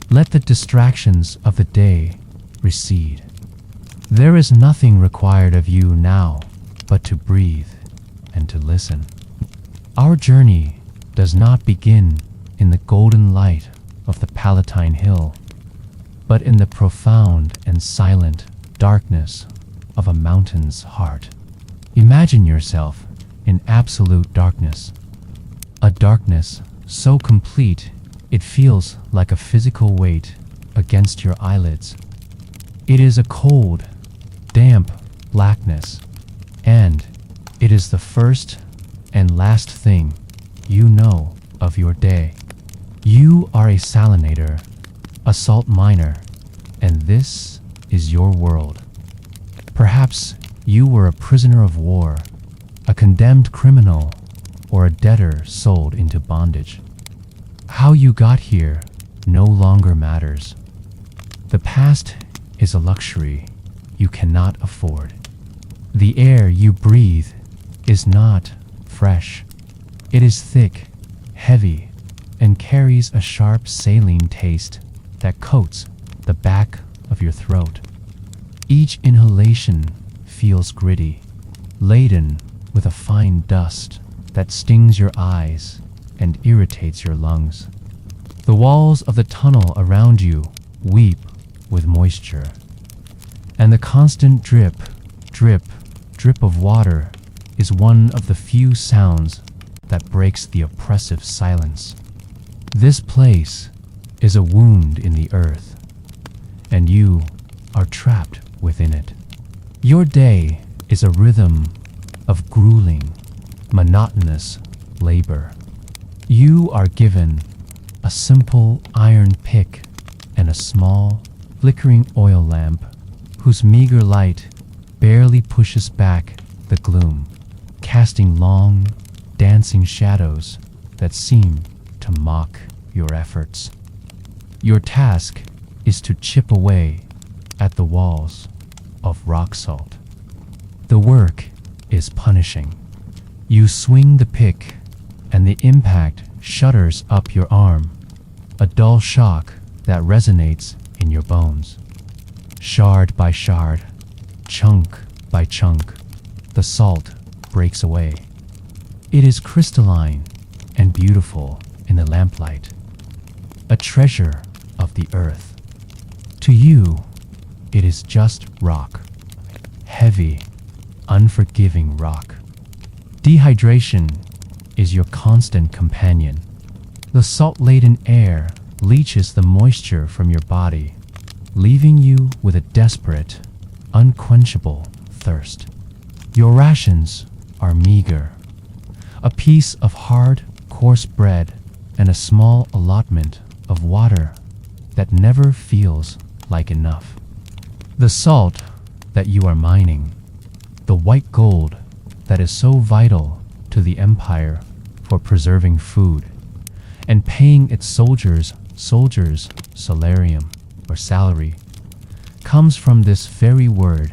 Let the distractions of the day recede. There is nothing required of you now but to breathe and to listen. Our journey does not begin in the golden light of the Palatine Hill, but in the profound and silent darkness of a mountain's heart. Imagine yourself in absolute darkness, a darkness so complete it feels like a physical weight against your eyelids. It is a cold, damp blackness, and it is the first and last thing you know of your day. You are a salinator, a salt miner, and this is your world. Perhaps you were a prisoner of war, a condemned criminal, or a debtor sold into bondage. How you got here no longer matters. The past is a luxury you cannot afford. The air you breathe is not fresh. It is thick, heavy, and carries a sharp saline taste that coats the back of your throat. Each inhalation feels gritty, laden with a fine dust that stings your eyes and irritates your lungs. The walls of the tunnel around you weep with moisture, and the constant drip, drip, drip of water is one of the few sounds that breaks the oppressive silence. This place is a wound in the earth, and you are trapped within it. Your day is a rhythm of grueling, monotonous labor. You are given a simple iron pick and a small, flickering oil lamp whose meager light barely pushes back the gloom, casting long, dancing shadows that seem to mock your efforts. Your task is to chip away at the walls of rock salt. The work is punishing. You swing the pick, and the impact shudders up your arm, a dull shock that resonates in your bones. Shard by shard, chunk by chunk, the salt breaks away. It is crystalline and beautiful in the lamplight, a treasure of the earth. To you, it is just rock, heavy, unforgiving rock. Dehydration is your constant companion. The salt-laden air leaches the moisture from your body, leaving you with a desperate, unquenchable thirst. Your rations are meager. A piece of hard, coarse bread and a small allotment of water that never feels like enough. The salt that you are mining, the white gold that is so vital to the empire for preserving food and paying its soldiers' salarium or salary, comes from this very word,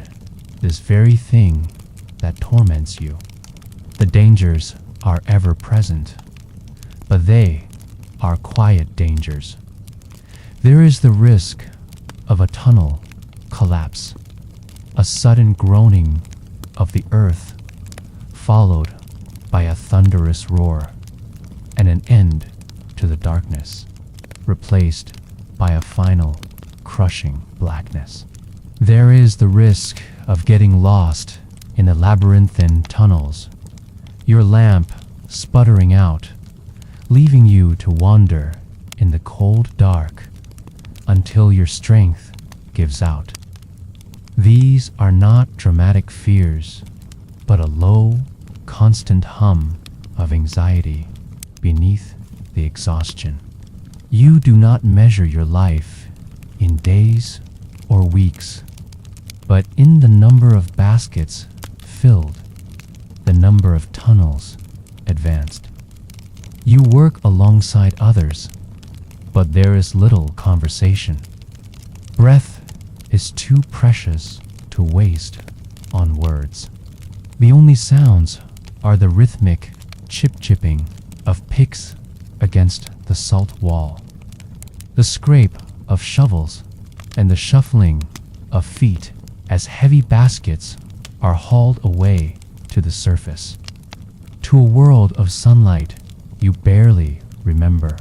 this very thing that torments you. The dangers are ever present, but they are quiet dangers. There is the risk of a tunnel collapse, a sudden groaning of the earth, followed by a thunderous roar, and an end to the darkness, replaced by a final, crushing blackness. There is the risk of getting lost in the labyrinthine tunnels, your lamp sputtering out, leaving you to wander in the cold dark until your strength gives out. These are not dramatic fears, but a low, constant hum of anxiety beneath the exhaustion. You do not measure your life in days or weeks, but in the number of baskets filled, the number of tunnels advanced. You work alongside others, but there is little conversation. Breath is too precious to waste on words. The only sounds are the rhythmic chip-chipping of picks against the salt wall, the scrape of shovels, and the shuffling of feet as heavy baskets are hauled away to the surface, to a world of sunlight you barely remember.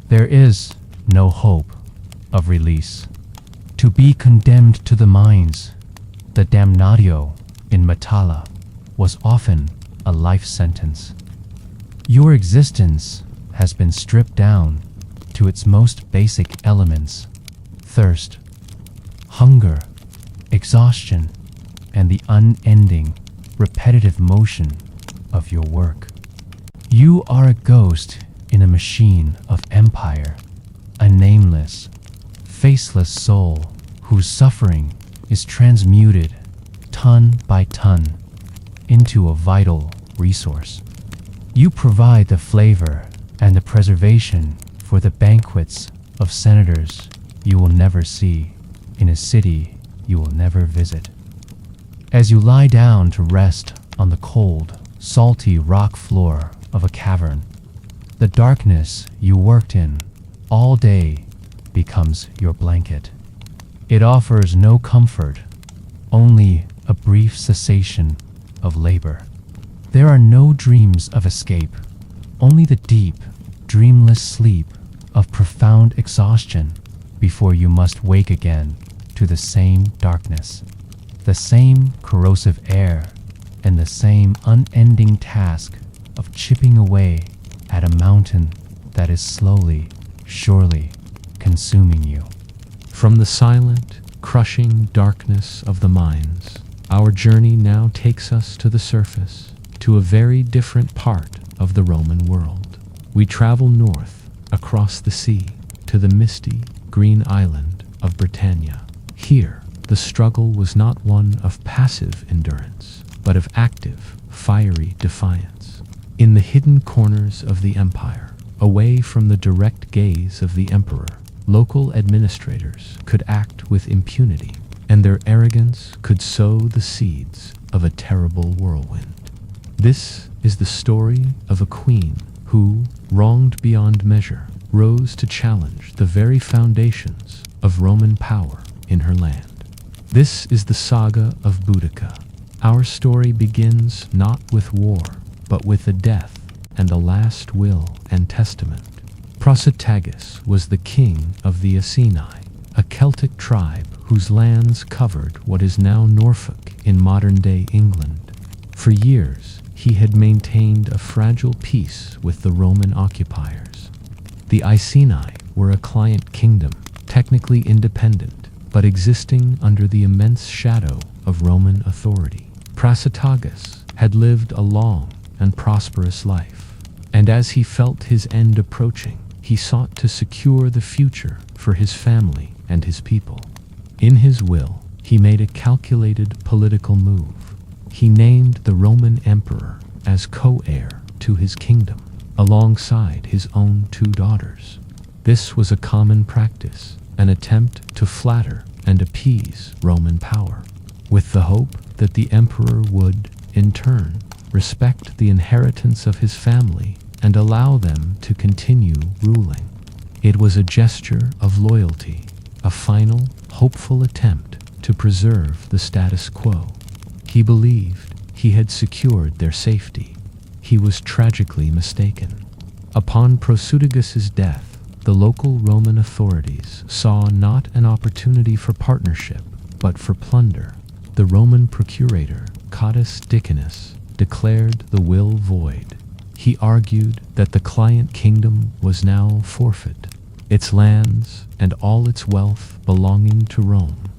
There is no hope of release. To be condemned to the mines, the damnatio in Metalla, was often a life sentence. Your existence has been stripped down to its most basic elements: thirst, hunger, exhaustion, and the unending, repetitive motion of your work. You are a ghost in a machine of empire, a nameless, faceless soul whose suffering is transmuted ton by ton into a vital resource. You provide the flavor and the preservation for the banquets of senators you will never see in a city you will never visit. As you lie down to rest on the cold, salty rock floor of a cavern, the darkness you worked in all day becomes your blanket. It offers no comfort, only a brief cessation of labor. There are no dreams of escape, only the deep, dreamless sleep of profound exhaustion before you must wake again to the same darkness, the same corrosive air, and the same unending task of chipping away at a mountain that is slowly, surely consuming you. From the silent, crushing darkness of the mines, our journey now takes us to the surface, to a very different part of the Roman world. We travel north, across the sea, to the misty, green island of Britannia. Here, the struggle was not one of passive endurance, but of active, fiery defiance. In the hidden corners of the empire, away from the direct gaze of the emperor, local administrators could act with impunity, and their arrogance could sow the seeds of a terrible whirlwind. This is the story of a queen who, wronged beyond measure, rose to challenge the very foundations of Roman power in her land. This is the saga of Boudica. Our story begins not with war, but with a death and a last will and testament. Prasutagus was the king of the Iceni, a Celtic tribe whose lands covered what is now Norfolk in modern-day England. For years, he had maintained a fragile peace with the Roman occupiers. The Iceni were a client kingdom, technically independent, but existing under the immense shadow of Roman authority. Prasutagus had lived a long and prosperous life, and as he felt his end approaching, he sought to secure the future for his family and his people. In his will, he made a calculated political move. He named the Roman emperor as co-heir to his kingdom, alongside his own two daughters. This was a common practice, an attempt to flatter and appease Roman power, with the hope that the emperor would, in turn, respect the inheritance of his family and allow them to continue ruling. It was a gesture of loyalty, a final, hopeful attempt to preserve the status quo. He believed he had secured their safety. He was tragically mistaken. Upon Prasutagus' death, the local Roman authorities saw not an opportunity for partnership, but for plunder. The Roman procurator, coldest declared the will void. He argued that the client kingdom was now forfeit, its lands and all its wealth belonging to Rome.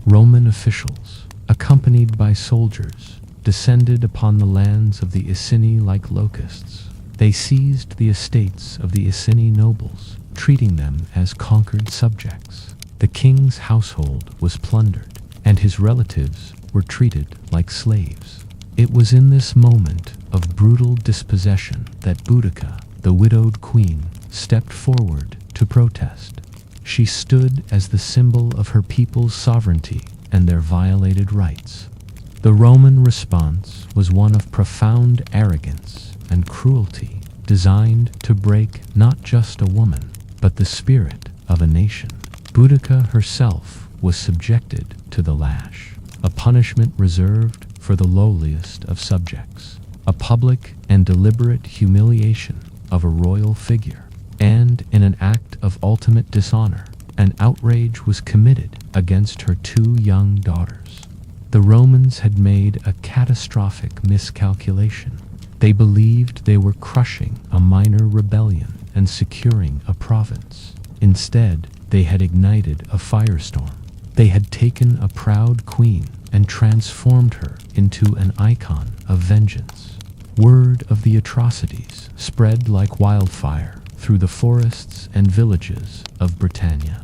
Roman officials, accompanied by soldiers, descended upon the lands of the Iceni like locusts. They seized the estates of the Iceni nobles, treating them as conquered subjects. The king's household was plundered, and his relatives were treated like slaves. It was in this moment of brutal dispossession that Boudica, the widowed queen, stepped forward to protest. She stood as the symbol of her people's sovereignty and their violated rights. The Roman response was one of profound arrogance and cruelty, designed to break not just a woman, but the spirit of a nation. Boudica herself was subjected to the lash, a punishment reserved for the lowliest of subjects, a public and deliberate humiliation of a royal figure. And in an act of ultimate dishonor, an outrage was committed against her 2 young daughters. The Romans had made a catastrophic miscalculation. They believed they were crushing a minor rebellion and securing a province. Instead, they had ignited a firestorm. They had taken a proud queen and transformed her into an icon of vengeance. Word of the atrocities spread like wildfire through the forests and villages of Britannia.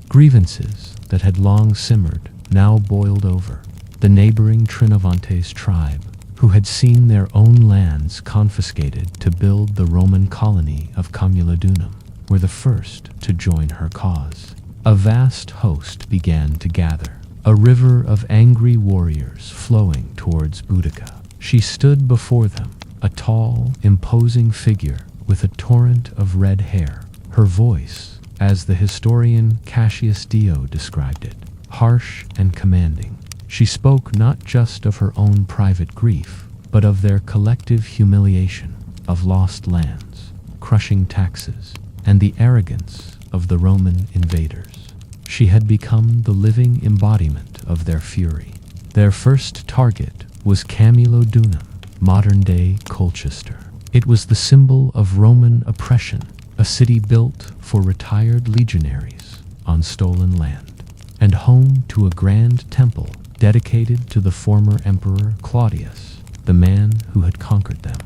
Grievances that had long simmered now boiled over. The neighboring Trinovantes tribe, who had seen their own lands confiscated to build the Roman colony of Camulodunum, were the first to join her cause. A vast host began to gather, a river of angry warriors flowing towards Boudica. She stood before them, a tall, imposing figure with a torrent of red hair. Her voice, as the historian Cassius Dio described it, harsh and commanding. She spoke not just of her own private grief, but of their collective humiliation, of lost lands, crushing taxes, and the arrogance of the Roman invaders. She had become the living embodiment of their fury. Their first target was Camulodunum, modern-day Colchester. It was the symbol of Roman oppression, a city built for retired legionaries on stolen land, and home to a grand temple dedicated to the former emperor Claudius, the man who had conquered them.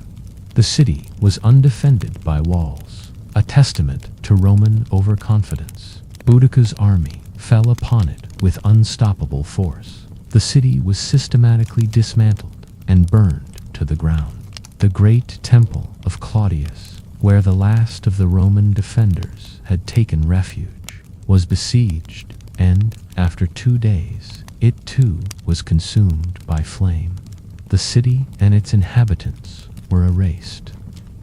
The city was undefended by walls, a testament to Roman overconfidence. Boudica's army fell upon it with unstoppable force. The city was systematically dismantled and burned to the ground. The great temple of Claudius, where the last of the Roman defenders had taken refuge, was besieged, and, after 2 days, it too was consumed by flame. The city and its inhabitants were erased.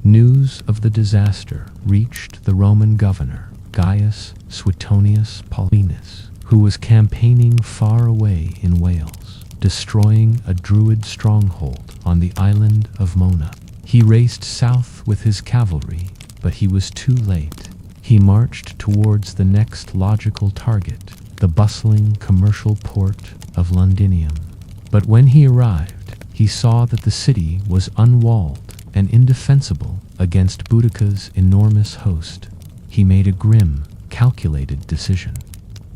News of the disaster reached the Roman governor, Gaius Suetonius Paulinus, who was campaigning far away in Wales, destroying a Druid stronghold on the island of Mona. He raced south with his cavalry, but he was too late. He marched towards the next logical target, the bustling commercial port of Londinium. But when he arrived, he saw that the city was unwalled and indefensible against Boudica's enormous host. He made a grim, calculated decision.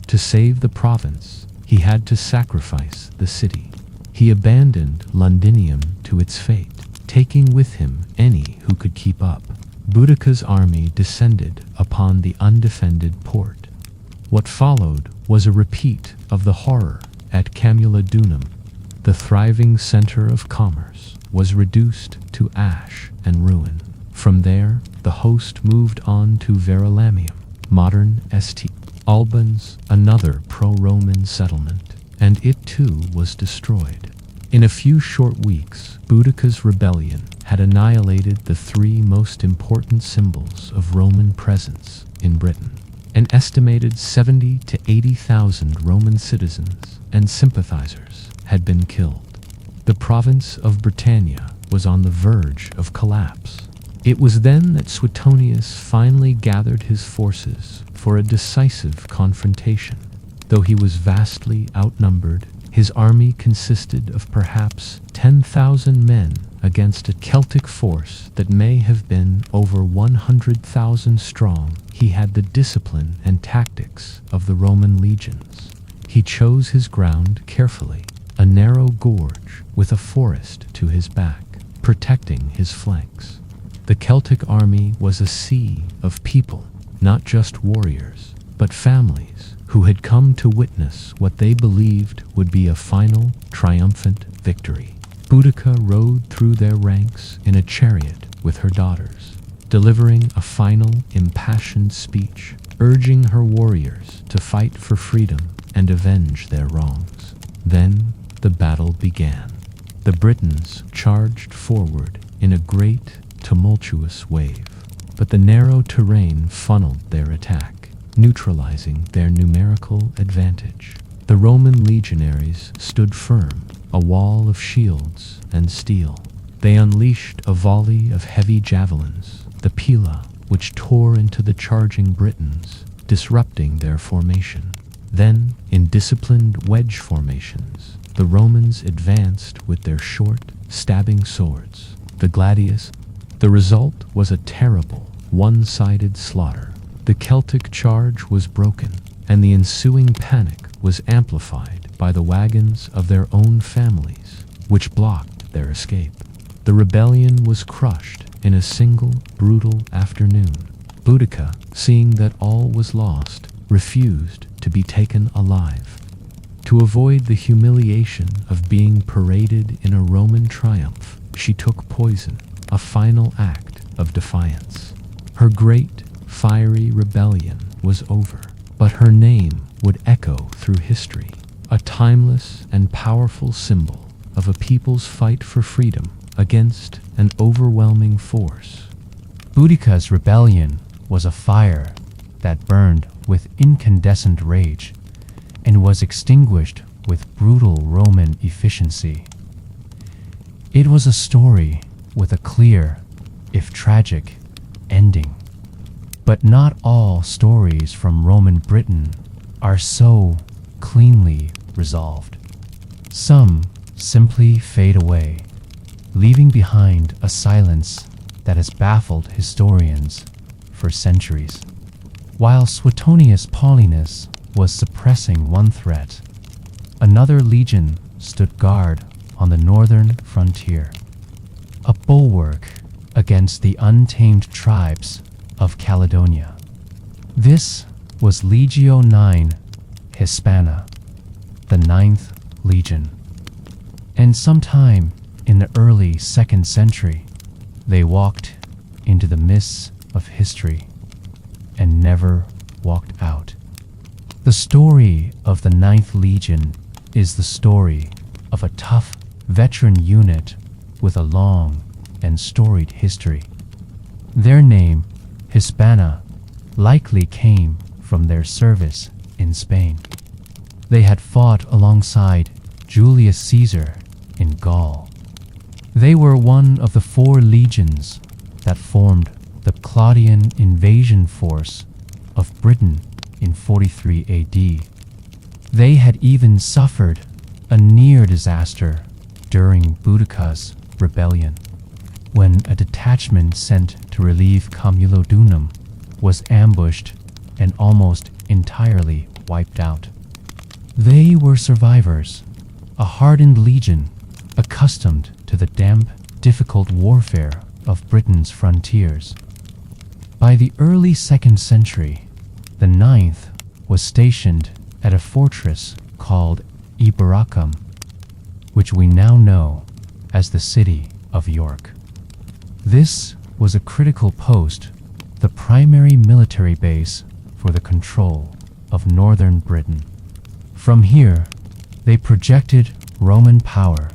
To save the province, he had to sacrifice the city. He abandoned Londinium to its fate, taking with him any who could keep up. Boudica's army descended upon the undefended port. What followed was a repeat of the horror at Camulodunum. The thriving center of commerce was reduced to ash and ruin. From there, the host moved on to Verulamium, modern St. Albans, another pro-Roman settlement, and it too was destroyed. In a few short weeks, Boudica's rebellion had annihilated the 3 most important symbols of Roman presence in Britain. An estimated 70,000 to 80,000 Roman citizens and sympathizers had been killed. The province of Britannia was on the verge of collapse. It was then that Suetonius finally gathered his forces for a decisive confrontation. Though he was vastly outnumbered, his army consisted of perhaps 10,000 men against a Celtic force that may have been over 100,000 strong. He had the discipline and tactics of the Roman legions. He chose his ground carefully, a narrow gorge with a forest to his back, protecting his flanks. The Celtic army was a sea of people, not just warriors, but families who had come to witness what they believed would be a final, triumphant victory. Boudica rode through their ranks in a chariot with her daughters, delivering a final, impassioned speech, urging her warriors to fight for freedom and avenge their wrongs. Then the battle began. The Britons charged forward in a great, tumultuous wave, but the narrow terrain funneled their attack, neutralizing their numerical advantage. The Roman legionaries stood firm, a wall of shields and steel. They unleashed a volley of heavy javelins, the pila, which tore into the charging Britons, disrupting their formation. Then, in disciplined wedge formations, the Romans advanced with their short, stabbing swords, the gladius. The result was a terrible, one-sided slaughter. The Celtic charge was broken, and the ensuing panic was amplified by the wagons of their own families, which blocked their escape. The rebellion was crushed in a single, brutal afternoon. Boudica, seeing that all was lost, refused to be taken alive. To avoid the humiliation of being paraded in a Roman triumph, she took poison, a final act of defiance. Her great, fiery rebellion was over, but her name would echo through history, a timeless and powerful symbol of a people's fight for freedom against an overwhelming force. Boudica's rebellion was a fire that burned with incandescent rage and was extinguished with brutal Roman efficiency. It was a story with a clear, if tragic, ending. But not all stories from Roman Britain are so cleanly resolved. Some simply fade away, leaving behind a silence that has baffled historians for centuries. While Suetonius Paulinus was suppressing one threat, another legion stood guard on the northern frontier, a bulwark against the untamed tribes of Caledonia. This was Legio IX Hispana, the Ninth Legion. And sometime in the early 2nd century, they walked into the mists of history and never walked out. The story of the Ninth Legion is the story of a tough veteran unit with a long and storied history. Their name, Hispana, likely came from their service in Spain. They had fought alongside Julius Caesar in Gaul. They were one of the 4 legions that formed the Claudian invasion force of Britain in 43 AD. They had even suffered a near disaster during Boudica's rebellion, when a detachment sent to relieve Camulodunum was ambushed and almost entirely wiped out. They were survivors, a hardened legion accustomed to the damp, difficult warfare of Britain's frontiers. By the early 2nd century, the Ninth was stationed at a fortress called Iberacum, which we now know as the city of York. This was a critical post, the primary military base for the control of northern Britain. From here, they projected Roman power,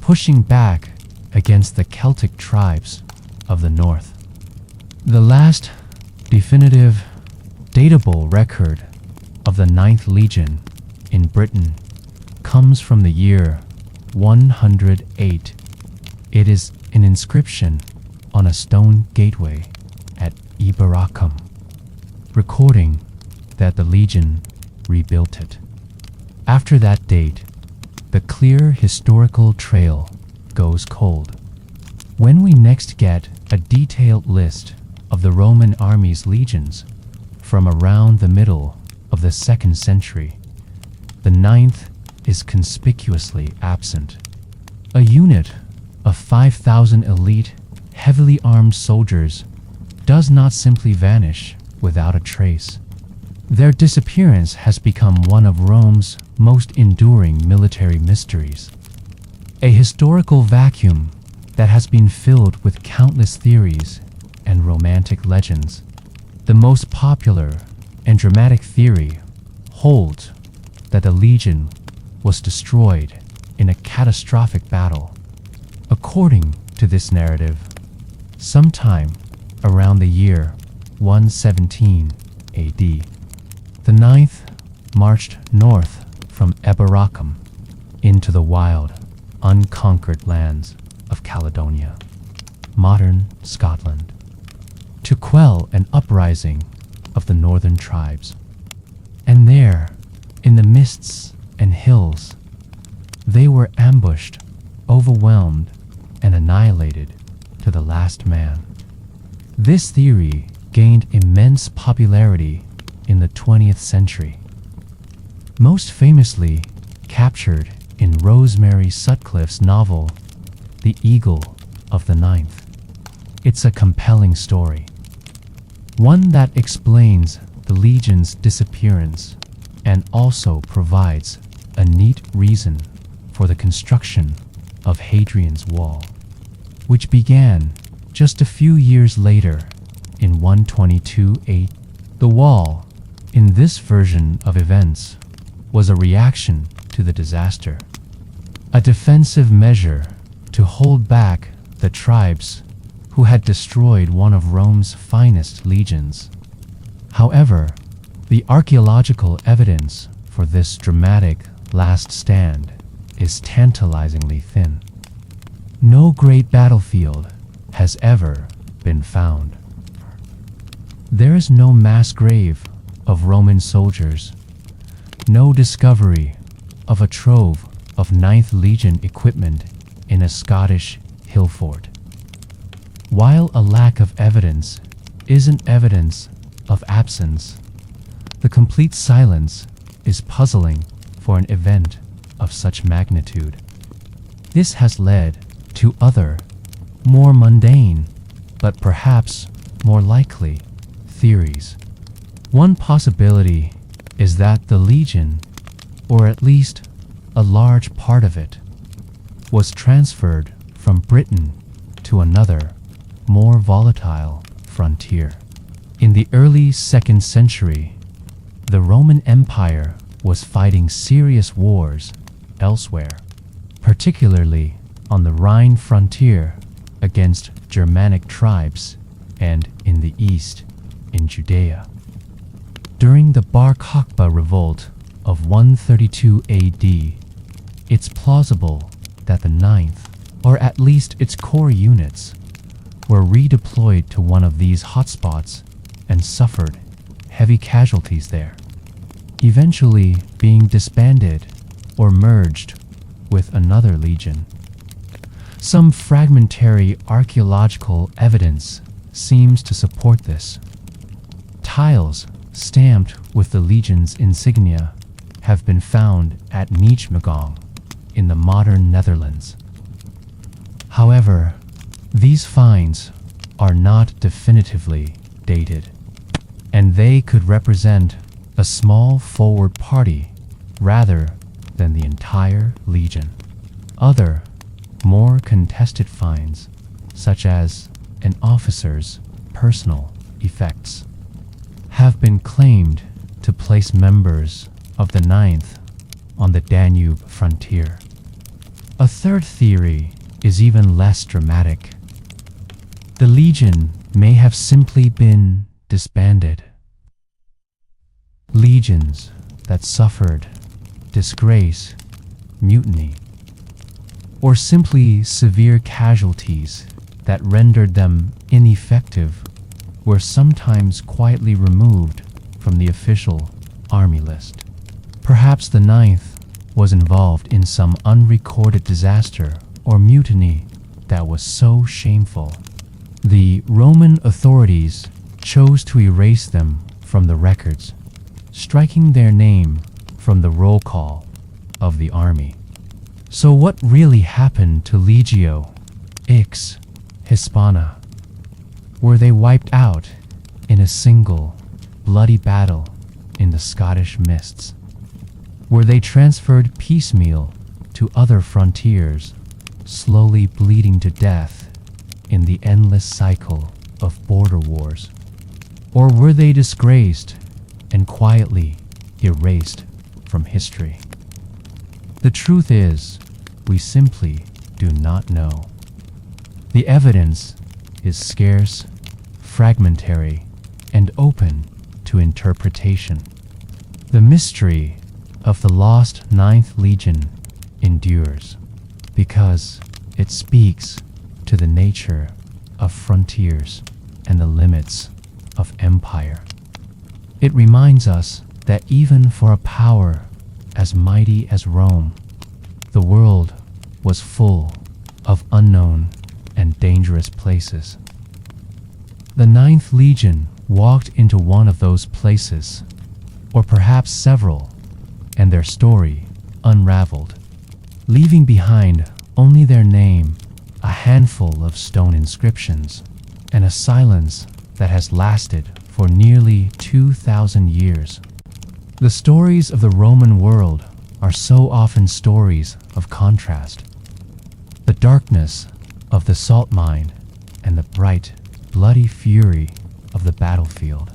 pushing back against the Celtic tribes of the north. The last definitive, datable record of the Ninth Legion in Britain comes from the year 108. It is an inscription on a stone gateway at Iberacum, recording that the legion rebuilt it. After that date, the clear historical trail goes cold. When we next get a detailed list of the Roman army's legions from around the middle of the 2nd century, the Ninth is conspicuously absent. A unit of 5,000 elite, heavily armed soldiers does not simply vanish without a trace. Their disappearance has become one of Rome's most enduring military mysteries, a historical vacuum that has been filled with countless theories and romantic legends. The most popular and dramatic theory holds that the legion was destroyed in a catastrophic battle. According to this narrative, sometime around the year 117 AD, the Ninth marched north from Eboracum into the wild, unconquered lands of Caledonia, modern Scotland, to quell an uprising of the northern tribes. And there, in the mists and hills, they were ambushed, overwhelmed, and annihilated to the last man. This theory gained immense popularity in the 20th century, most famously captured in Rosemary Sutcliffe's novel, The Eagle of the Ninth. It's a compelling story, one that explains the legion's disappearance and also provides a neat reason for the construction of Hadrian's Wall, which began just a few years later in 122 AD. The wall, in this version of events, was a reaction to the disaster, a defensive measure to hold back the tribes who had destroyed one of Rome's finest legions. However, the archaeological evidence for this dramatic last stand is tantalizingly thin. No great battlefield has ever been found. There is no mass grave of Roman soldiers, no discovery of a trove of Ninth Legion equipment in a Scottish hill fort. While a lack of evidence isn't evidence of absence, the complete silence is puzzling for an event of such magnitude. This has led to other, more mundane, but perhaps more likely, theories. One possibility is that the legion, or at least a large part of it, was transferred from Britain to another, more volatile frontier. In the early 2nd century, the Roman Empire was fighting serious wars elsewhere, particularly on the Rhine frontier against Germanic tribes and in the east in Judea. During the Bar Kokhba revolt of 132 AD, it's plausible that the Ninth, or at least its core units, were redeployed to one of these hotspots and suffered heavy casualties there, eventually being disbanded or merged with another legion. Some fragmentary archaeological evidence seems to support this. Tiles stamped with the legion's insignia have been found at Nijmegen in the modern Netherlands. However, these finds are not definitively dated, and they could represent a small forward party rather than the entire legion. Other, more contested finds, such as an officer's personal effects, have been claimed to place members of the Ninth on the Danube frontier. A third theory is even less dramatic. The legion may have simply been disbanded. Legions that suffered disgrace, mutiny, or simply severe casualties that rendered them ineffective were sometimes quietly removed from the official army list. Perhaps the Ninth was involved in some unrecorded disaster or mutiny that was so shameful, the Roman authorities chose to erase them from the records, striking their name from the roll call of the army. So what really happened to Legio X Hispana? Were they wiped out in a single bloody battle in the Scottish mists? Were they transferred piecemeal to other frontiers, slowly bleeding to death in the endless cycle of border wars? Or were they disgraced and quietly erased from history? The truth is, we simply do not know. The evidence is scarce, fragmentary, and open to interpretation. The mystery of the lost Ninth Legion endures because it speaks to the nature of frontiers and the limits of empire. It reminds us that even for a power as mighty as Rome, the world was full of unknown and dangerous places. The Ninth Legion walked into one of those places, or perhaps several, and their story unraveled, leaving behind only their name, a handful of stone inscriptions, and a silence that has lasted for nearly 2,000 years. The stories of the Roman world are so often stories of contrast. The darkness of the salt mine and the bright, bloody fury of the battlefield.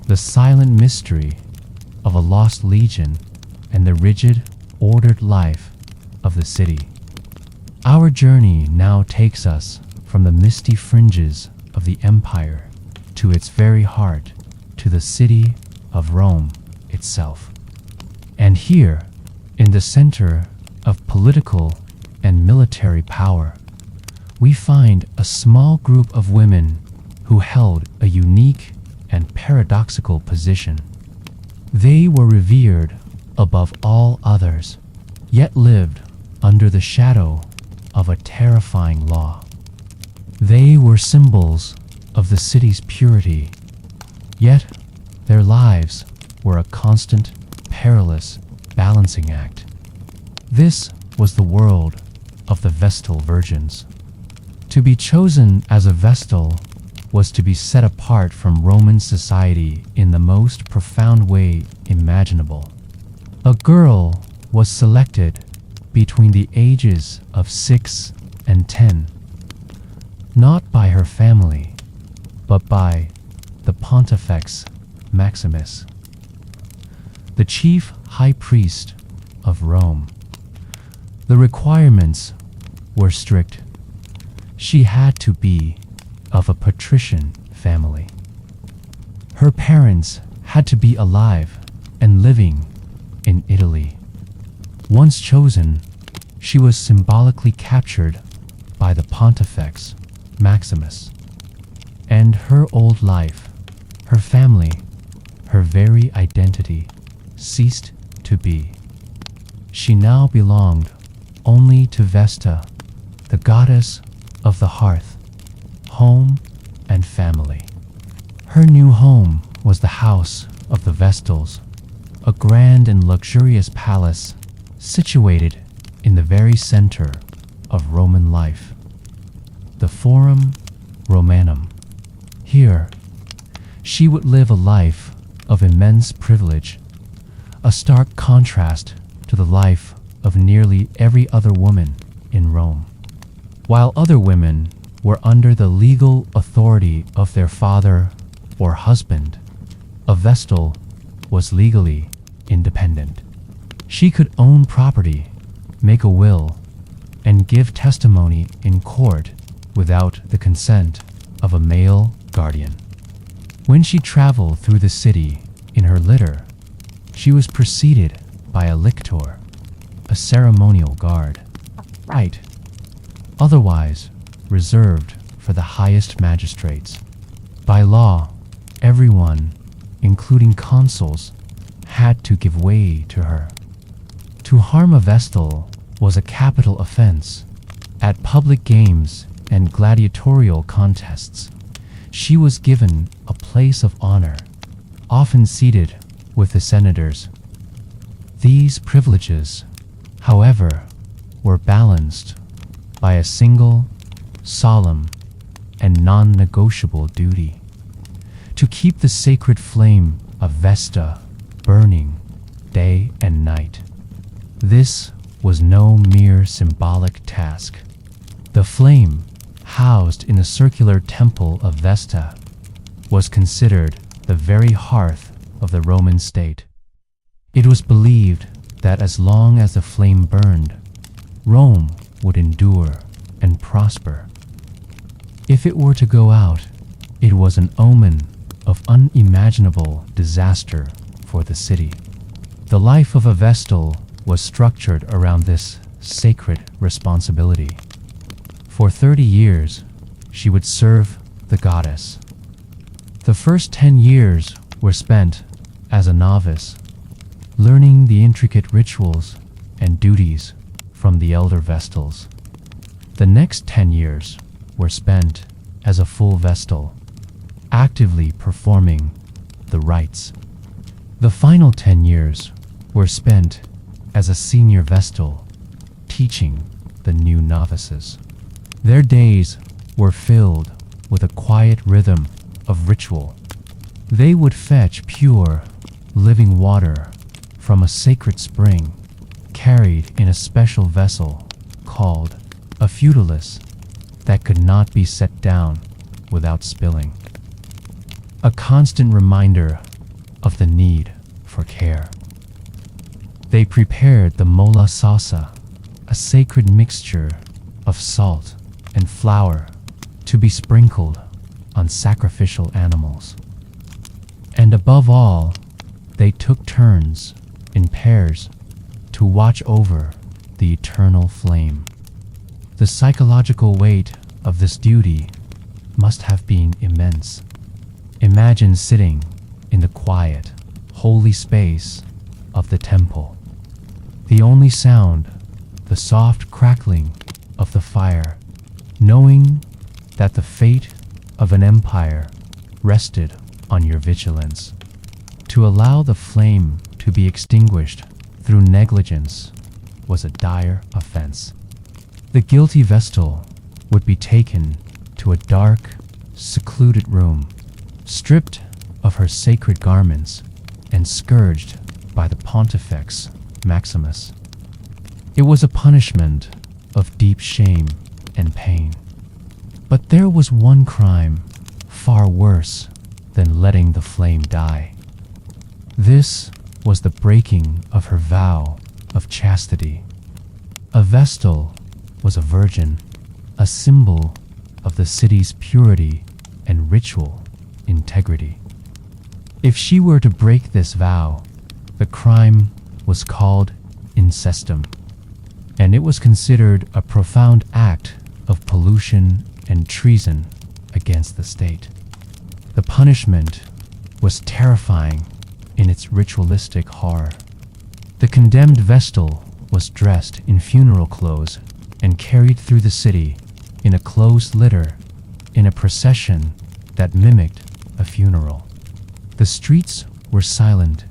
The silent mystery of a lost legion and the rigid, ordered life of the city. Our journey now takes us from the misty fringes of the empire to its very heart, to the city of Rome itself. And here, in the center of political and military power, we find a small group of women who held a unique and paradoxical position. They were revered above all others, yet lived under the shadow of a terrifying law. They were symbols of the city's purity, yet their lives were a constant, perilous balancing act. This was the world of the Vestal Virgins. To be chosen as a Vestal was to be set apart from Roman society in the most profound way imaginable. A girl was selected between the ages of 6 and 10, not by her family, but by the Pontifex Maximus, the chief high priest of Rome. The requirements were strict. She had to be of a patrician family. Her parents had to be alive and living in Italy. Once chosen, she was symbolically captured by the Pontifex Maximus, and her old life, her family, her very identity ceased to be. She now belonged only to Vesta, the goddess of the hearth, home, and family. Her new home was the house of the Vestals, a grand and luxurious palace situated in the very center of Roman life, the Forum Romanum. Here, she would live a life of immense privilege, a stark contrast to the life of nearly every other woman in Rome. While other women were under the legal authority of their father or husband, a Vestal was legally independent. She could own property, make a will, and give testimony in court without the consent of a male guardian. When she traveled through the city in her litter, she was preceded by a lictor, a ceremonial guard, right, otherwise reserved for the highest magistrates. By law, everyone, including consuls, had to give way to her. To harm a Vestal was a capital offense. At public games and gladiatorial contests, she was given a place of honor, often seated with the senators. These privileges, however, were balanced by a single, solemn, and non-negotiable duty: to keep the sacred flame a Vesta burning day and night. This was no mere symbolic task. The flame, housed in the circular temple of Vesta, was considered the very hearth of the Roman state. It was believed that as long as the flame burned, Rome would endure and prosper. If it were to go out, it was an omen of unimaginable disaster for the city. The life of a Vestal was structured around this sacred responsibility. For 30 years, she would serve the goddess. The first 10 years were spent as a novice, learning the intricate rituals and duties from the elder Vestals. The next 10 years were spent as a full Vestal, actively performing the rites. The final 10 years were spent as a senior Vestal, teaching the new novices. Their days were filled with a quiet rhythm of ritual. They would fetch pure, living water from a sacred spring, carried in a special vessel called a feudalus that could not be set down without spilling. A constant reminder of the need for care. They prepared the mola salsa, a sacred mixture of salt and flour to be sprinkled on sacrificial animals. And above all, they took turns in pairs to watch over the eternal flame. The psychological weight of this duty must have been immense. Imagine sitting in the quiet, holy space of the temple. The only sound, the soft crackling of the fire, knowing that the fate of an empire rested on your vigilance. To allow the flame to be extinguished through negligence was a dire offense. The guilty Vestal would be taken to a dark, secluded room, stripped of her sacred garments and scourged by the Pontifex Maximus. It was a punishment of deep shame and pain. But there was one crime far worse than letting the flame die. This was the breaking of her vow of chastity. A Vestal was a virgin, a symbol of the city's purity and ritual integrity. If she were to break this vow, the crime was called incestum, and it was considered a profound act of pollution and treason against the state. The punishment was terrifying in its ritualistic horror. The condemned Vestal was dressed in funeral clothes and carried through the city in a closed litter in a procession that mimicked a funeral. The streets were silent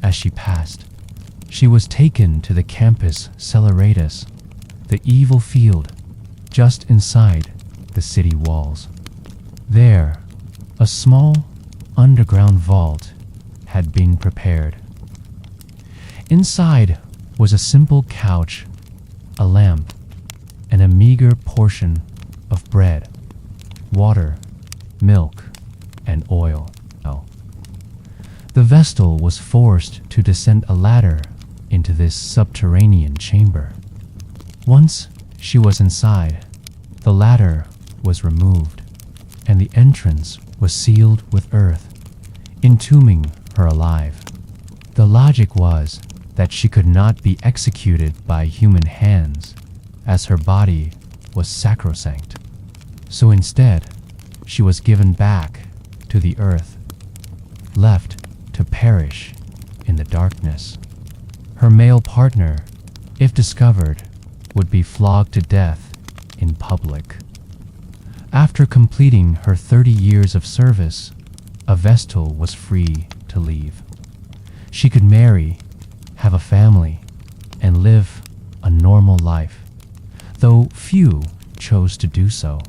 as she passed. She was taken to the Campus Celeratus, the evil field just inside the city walls. There, a small underground vault had been prepared. Inside was a simple couch, a lamp, and a meager portion of bread, water, milk, and oil. The Vestal was forced to descend a ladder into this subterranean chamber. Once she was inside, the ladder was removed, and the entrance was sealed with earth, entombing her alive. The logic was that she could not be executed by human hands, as her body was sacrosanct. So instead, she was given back to the earth, left to perish in the darkness. Her male partner, if discovered, would be flogged to death in public. After completing her 30 years of service, a Vestal was free to leave. She could marry, have a family, and live a normal life, though few chose to do so.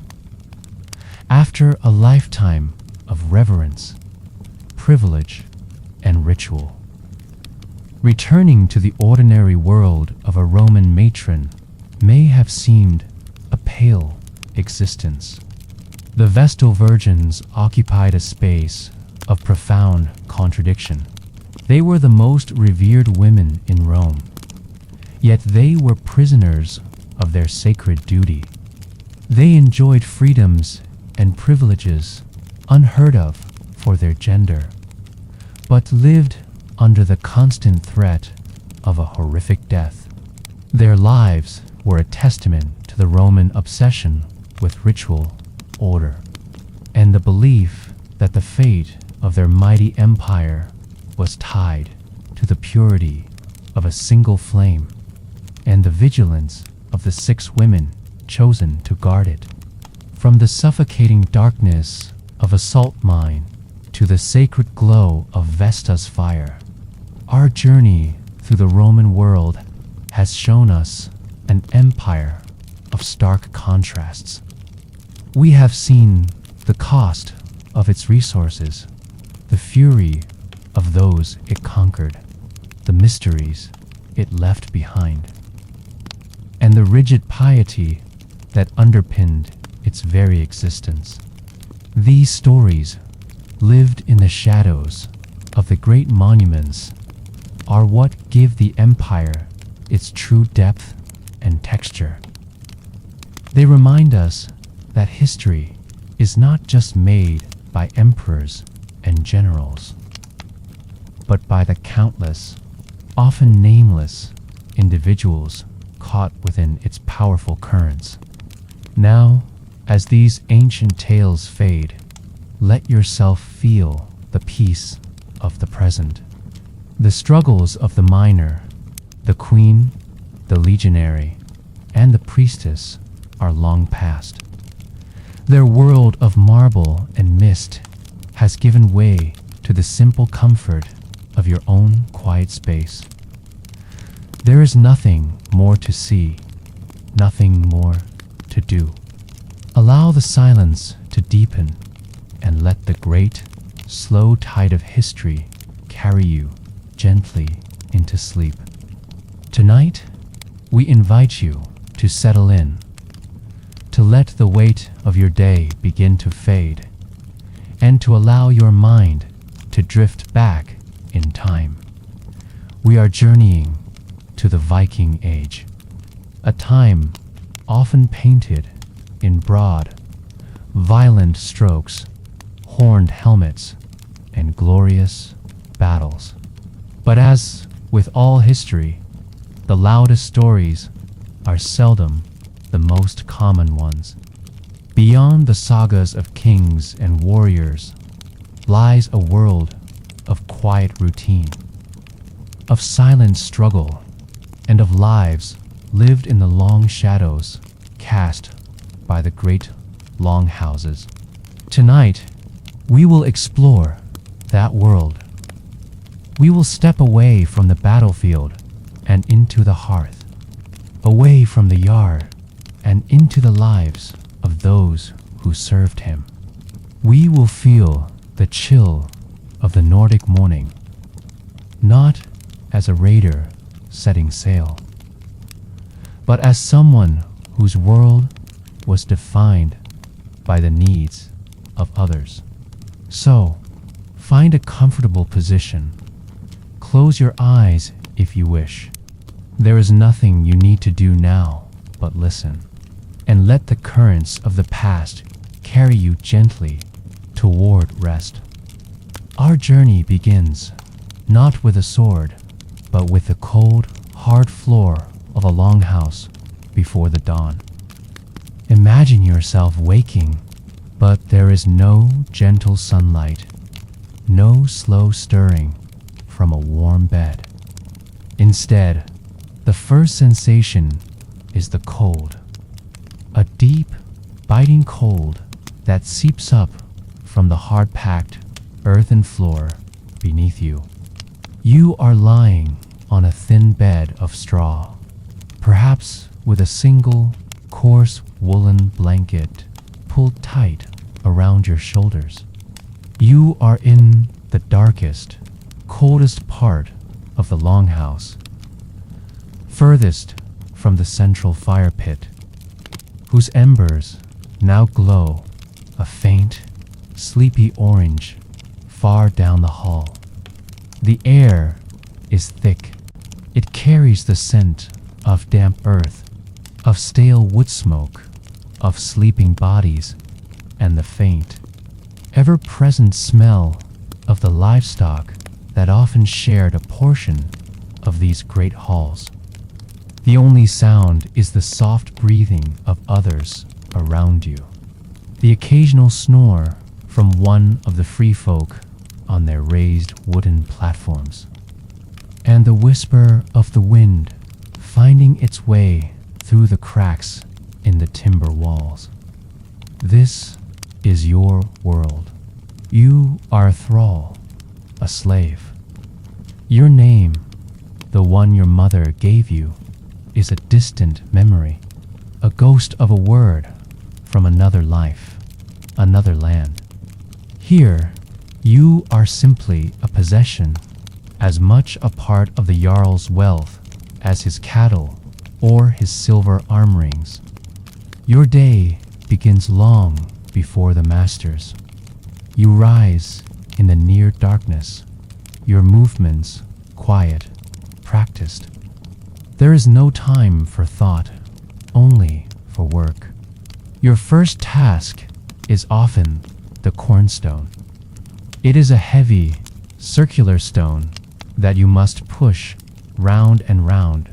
After a lifetime of reverence, privilege, and ritual. Returning to the ordinary world of a Roman matron may have seemed a pale existence. The Vestal Virgins occupied a space of profound contradiction. They were the most revered women in Rome, yet they were prisoners of their sacred duty. They enjoyed freedoms and privileges unheard of for their gender, but lived under the constant threat of a horrific death. Their lives were a testament to the Roman obsession with ritual order and the belief that the fate of their mighty empire was tied to the purity of a single flame and the vigilance of the 6 women chosen to guard it. From the suffocating darkness of a salt mine to the sacred glow of Vesta's fire, our journey through the Roman world has shown us an empire of stark contrasts. We have seen the cost of its resources, the fury of those it conquered, the mysteries it left behind, and the rigid piety that underpinned its very existence. These stories, lived in the shadows of the great monuments, are what give the empire its true depth and texture. They remind us that history is not just made by emperors and generals, but by the countless, often nameless, individuals caught within its powerful currents. Now, as these ancient tales fade, let yourself feel the peace of the present. The struggles of the miner, the queen, the legionary, and the priestess are long past. Their world of marble and mist has given way to the simple comfort of your own quiet space. There is nothing more to see, nothing more to do. Allow the silence to deepen and let the great, slow tide of history carry you gently into sleep. Tonight, we invite you to settle in, to let the weight of your day begin to fade, and to allow your mind to drift back in time. We are journeying to the Viking Age, a time often painted in broad, violent strokes, horned helmets, and glorious battles. But as with all history, the loudest stories are seldom the most common ones. Beyond the sagas of kings and warriors lies a world of quiet routine, of silent struggle, and of lives lived in the long shadows cast by the great longhouses. Tonight, we will explore that world. We will step away from the battlefield and into the hearth, away from the yard and into the lives of those who served him. We will feel the chill of the Nordic morning, not as a raider setting sail, but as someone whose world was defined by the needs of others. So, find a comfortable position. Close your eyes if you wish. There is nothing you need to do now but listen, and let the currents of the past carry you gently toward rest. Our journey begins not with a sword, but with the cold, hard floor of a longhouse before the dawn. Imagine yourself waking, but there is no gentle sunlight, no slow stirring from a warm bed. Instead, the first sensation is the cold, a deep, biting cold that seeps up from the hard-packed earthen floor beneath you. You are lying on a thin bed of straw, perhaps with a single, coarse woolen blanket pulled tight around your shoulders. You are in the darkest, coldest part of the longhouse, furthest from the central fire pit, whose embers now glow a faint, sleepy orange far down the hall. The air is thick. It carries the scent of damp earth, of stale wood smoke, of sleeping bodies, and the faint, ever-present smell of the livestock that often shared a portion of these great halls. The only sound is the soft breathing of others around you, the occasional snore from one of the free folk on their raised wooden platforms, and the whisper of the wind finding its way through the cracks in the timber walls. This is your world. You are a thrall, a slave. Your name, the one your mother gave you, is a distant memory, a ghost of a word from another life, another land. Here, you are simply a possession, as much a part of the Jarl's wealth as his cattle or his silver arm rings. Your day begins long before the master's. You rise in the near darkness, your movements quiet, practiced. There is no time for thought, only for work. Your first task is often the cornstone. It is a heavy, circular stone that you must push round and round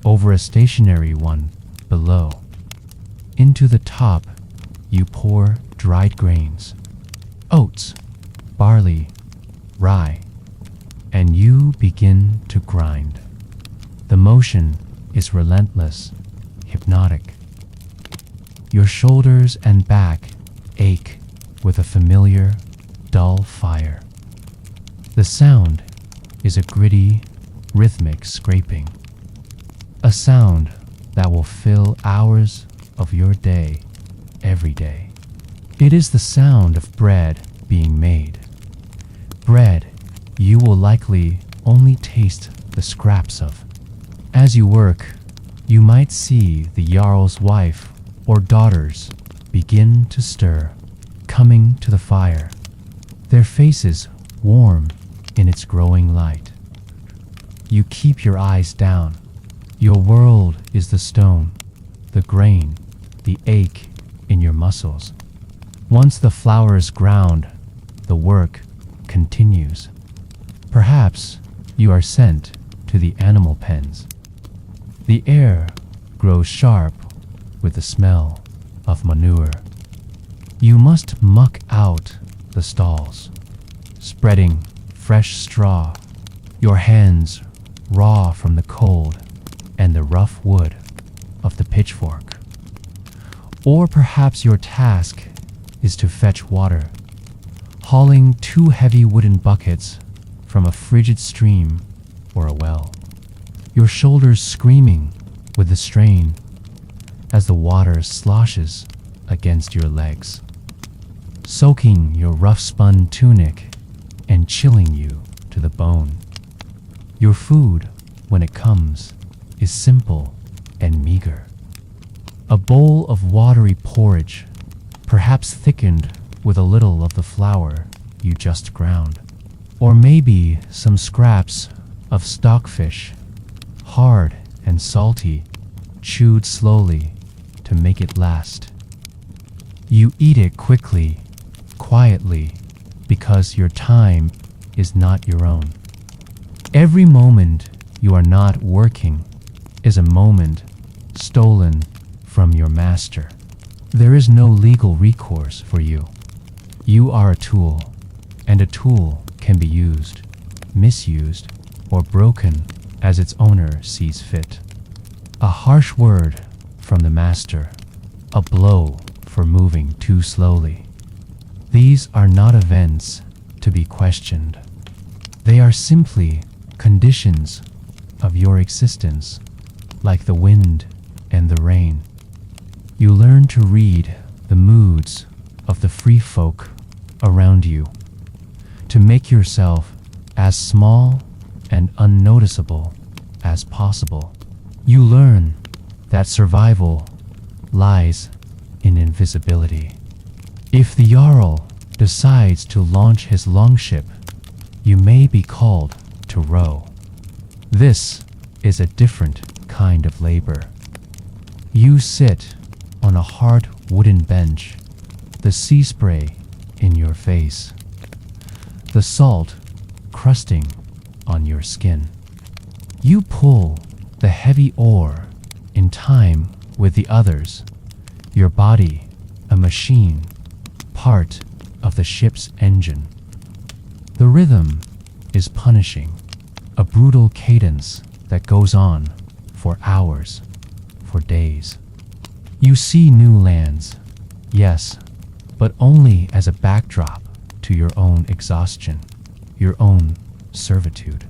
over a stationary one below. Into the top, you pour dried grains, oats, barley, rye, and you begin to grind. The motion is relentless, hypnotic. Your shoulders and back ache with a familiar, dull fire. The sound is a gritty, rhythmic scraping, a sound that will fill hours of your day every day. It is the sound of bread being made. Bread you will likely only taste the scraps of. As you work, you might see the Jarl's wife or daughters begin to stir, coming to the fire, their faces warm in its growing light. You keep your eyes down. Your world is the stone, the grain, the ache in your muscles. Once the flour is ground, the work continues. Perhaps you are sent to the animal pens. The air grows sharp with the smell of manure. You must muck out the stalls, spreading fresh straw, your hands raw from the cold and the rough wood of the pitchfork. Or perhaps your task is to fetch water, hauling 2 heavy wooden buckets from a frigid stream or a well, your shoulders screaming with the strain as the water sloshes against your legs, soaking your rough-spun tunic and chilling you to the bone. Your food, when it comes, is simple and meager. A bowl of watery porridge, perhaps thickened with a little of the flour you just ground, or maybe some scraps of stockfish, hard and salty, chewed slowly to make it last. You eat it quickly, quietly, because your time is not your own. Every moment you are not working is a moment stolen from your master. There is no legal recourse for you. You are a tool, and a tool can be used, misused, or broken as its owner sees fit. A harsh word from the master, a blow for moving too slowly. These are not events to be questioned. They are simply conditions of your existence, like the wind and the rain. You learn to read the moods of the free folk around you, to make yourself as small and unnoticeable as possible. You learn that survival lies in invisibility. If the Jarl decides to launch his longship, you may be called to row. This is a different kind of labor. You sit on a hard wooden bench, the sea spray in your face, the salt crusting on your skin. You pull the heavy oar in time with the others, your body a machine, part of the ship's engine. The rhythm is punishing, a brutal cadence that goes on for hours, for days. You see new lands, yes, but only as a backdrop to your own exhaustion, your own servitude.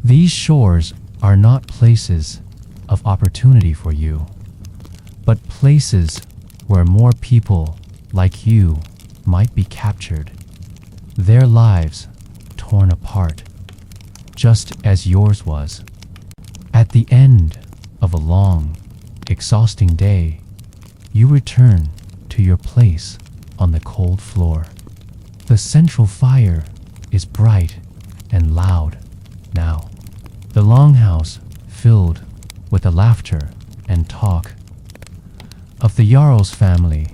These shores are not places of opportunity for you, but places where more people like you might be captured, their lives torn apart, just as yours was. At the end of a long, exhausting day, you return to your place on the cold floor. The central fire is bright and loud now, the longhouse filled with the laughter and talk of the Jarl's family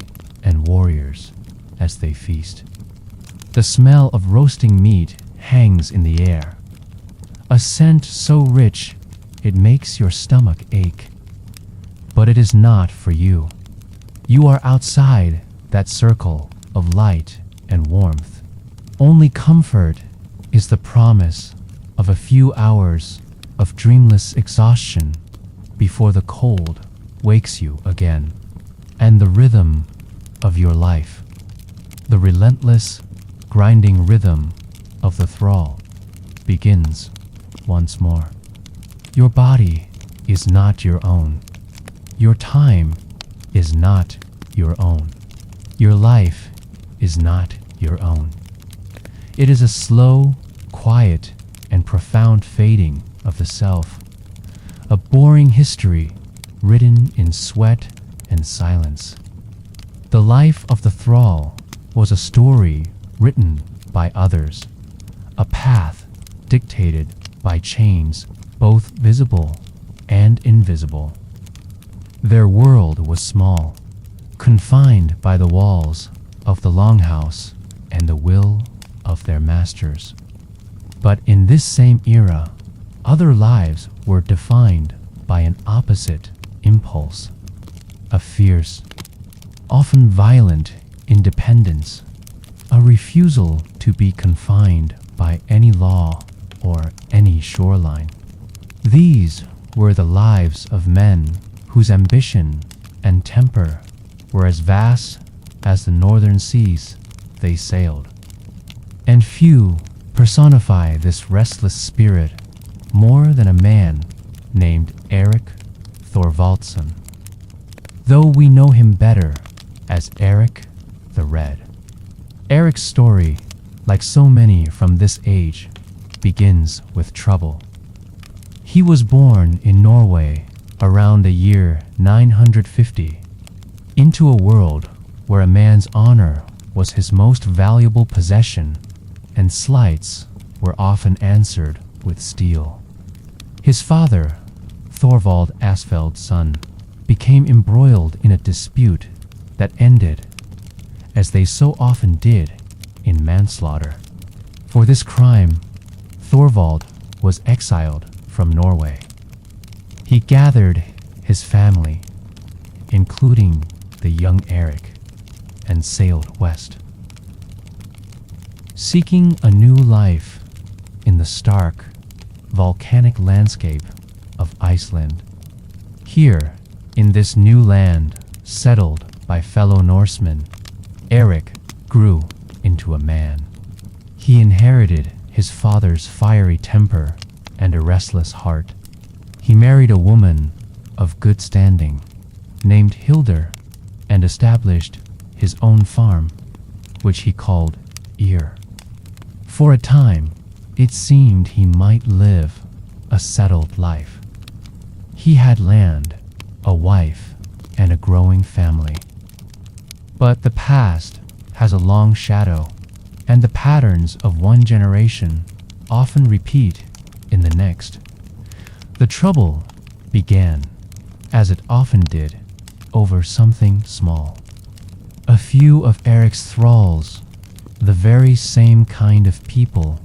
and warriors as they feast. The smell of roasting meat hangs in the air, a scent so rich it makes your stomach ache. But it is not for you. You are outside that circle of light and warmth. Only comfort is the promise of a few hours of dreamless exhaustion before the cold wakes you again, and the rhythm of your life, the relentless, grinding rhythm of the thrall, begins once more. Your body is not your own. Your time is not your own. Your life is not your own. It is a slow, quiet, and profound fading of the self, a boring history written in sweat and silence. The life of the thrall was a story written by others, a path dictated by chains both visible and invisible. Their world was small, confined by the walls of the longhouse and the will of their masters. But in this same era, other lives were defined by an opposite impulse, a fierce, often violent independence, a refusal to be confined by any law or any shoreline. These were the lives of men whose ambition and temper were as vast as the northern seas they sailed. And few personify this restless spirit more than a man named Eric Thorvaldsson, though we know him better as Eric the Red. Eric's story, like so many from this age, begins with trouble. He was born in Norway around the year 950, into a world where a man's honor was his most valuable possession, and slights were often answered with steel. His father, Thorvald Asfeld's son, became embroiled in a dispute that ended, as they so often did, in manslaughter. For this crime, Thorvald was exiled from Norway. He gathered his family, including the young Eric, and sailed west, seeking a new life in the stark, volcanic landscape of Iceland. Here, in this new land, settled by fellow Norsemen, Eric grew into a man. He inherited his father's fiery temper and a restless heart. He married a woman of good standing, named Hildur, and established his own farm, which he called Ir. For a time, it seemed he might live a settled life. He had land, a wife, and a growing family. But the past has a long shadow, and the patterns of one generation often repeat in the next. The trouble began, as it often did, over something small. A few of Eric's thralls, the very same kind of people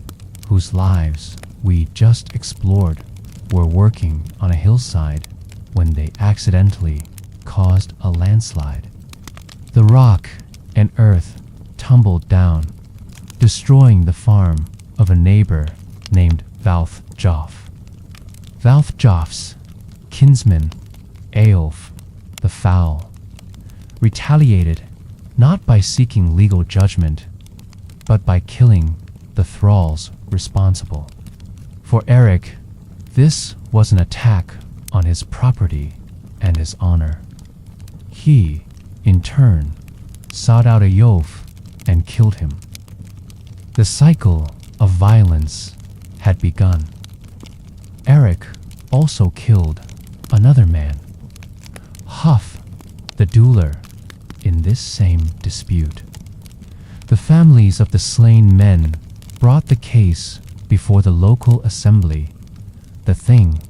whose lives we just explored, were working on a hillside when they accidentally caused a landslide. The rock and earth tumbled down, destroying the farm of a neighbor named Valthjof. Valthjof's kinsman, Eolf the Foul, retaliated not by seeking legal judgment, but by killing the thralls responsible. For Eric, this was an attack on his property and his honor. He, in turn, sought out Eolf and killed him. The cycle of violence had begun. Eric also killed another man, Huff the Dueler, in this same dispute. The families of the slain men brought the case before the local assembly, the Thing,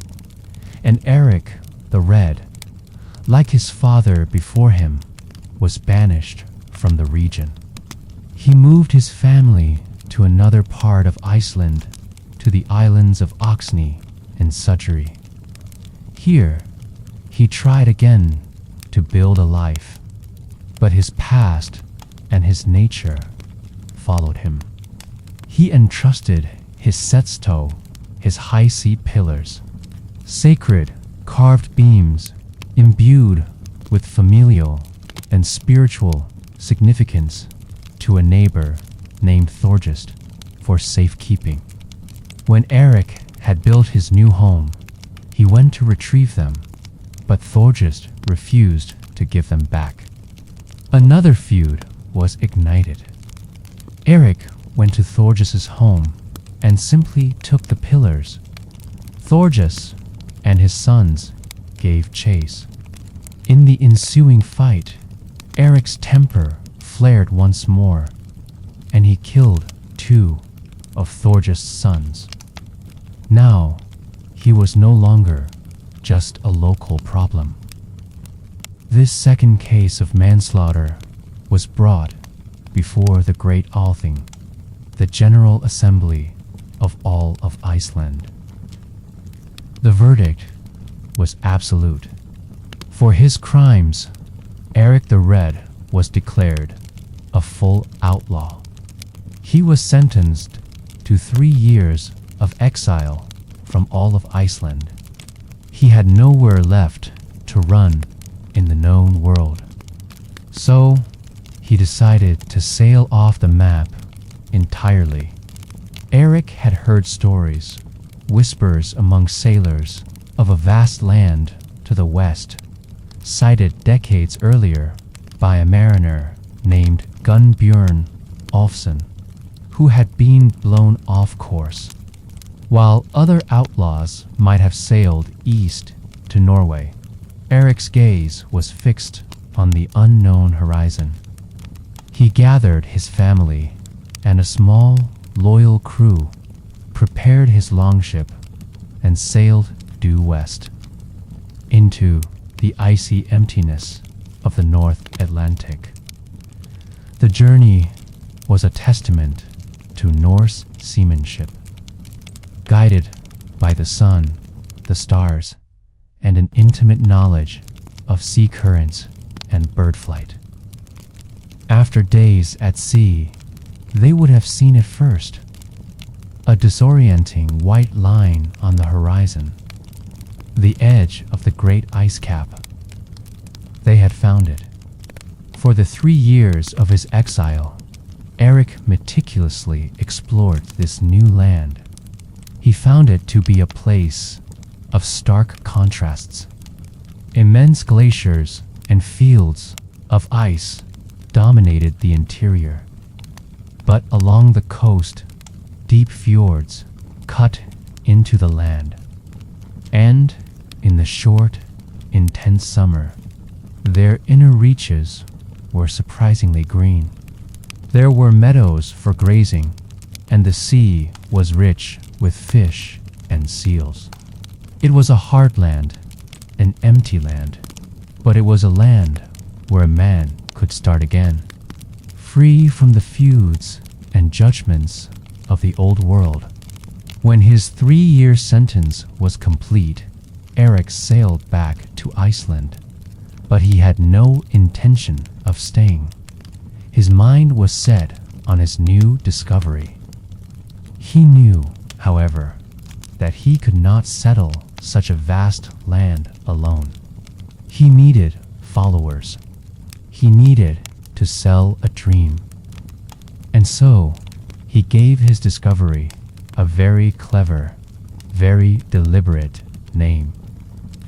and Eric the Red, like his father before him, was banished from the region. He moved his family to another part of Iceland, to the islands of Oxney and Sudbury. Here, he tried again to build a life, but his past and his nature followed him. He entrusted his setstone, his high seat pillars, sacred carved beams imbued with familial and spiritual significance, to a neighbor named Thorgest for safekeeping. When Eric had built his new home, he went to retrieve them, but Thorgest refused to give them back. Another feud was ignited. Eric went to Thorgest's home and simply took the pillars. Thorgest and his sons gave chase. In the ensuing fight, Eric's temper flared once more, and he killed 2 of Thorgest's sons. Now, he was no longer just a local problem. This second case of manslaughter was brought before the Great Althing, the General Assembly of all of Iceland. The verdict was absolute. For his crimes, Eric the Red was declared a full outlaw. He was sentenced to 3 years of exile from all of Iceland. He had nowhere left to run in the known world. So, he decided to sail off the map entirely. Eric had heard stories, whispers among sailors, of a vast land to the west, sighted decades earlier by a mariner named Gunnbjörn Olfsson, who had been blown off course. While other outlaws might have sailed east to Norway, Eric's gaze was fixed on the unknown horizon. He gathered his family and a small, loyal crew, prepared his longship, and sailed due west into the icy emptiness of the North Atlantic. The journey was a testament to Norse seamanship, guided by the sun, the stars, and an intimate knowledge of sea currents and bird flight. After days at sea, they would have seen it first, a disorienting white line on the horizon, the edge of the great ice cap. They had found it. For the 3 years of his exile, Eric meticulously explored this new land. He found it to be a place of stark contrasts. Immense glaciers and fields of ice dominated the interior, but along the coast, deep fjords cut into the land. And in the short, intense summer, their inner reaches were surprisingly green. There were meadows for grazing, and the sea was rich with fish and seals. It was a hard land, an empty land, but it was a land where a man could start again, free from the feuds and judgments of the old world. When his 3-year sentence was complete, Eric sailed back to Iceland, but he had no intention of staying. His mind was set on his new discovery. He knew, however, that he could not settle such a vast land alone. He needed followers. He needed to sell a dream. And so, he gave his discovery a very clever, very deliberate name.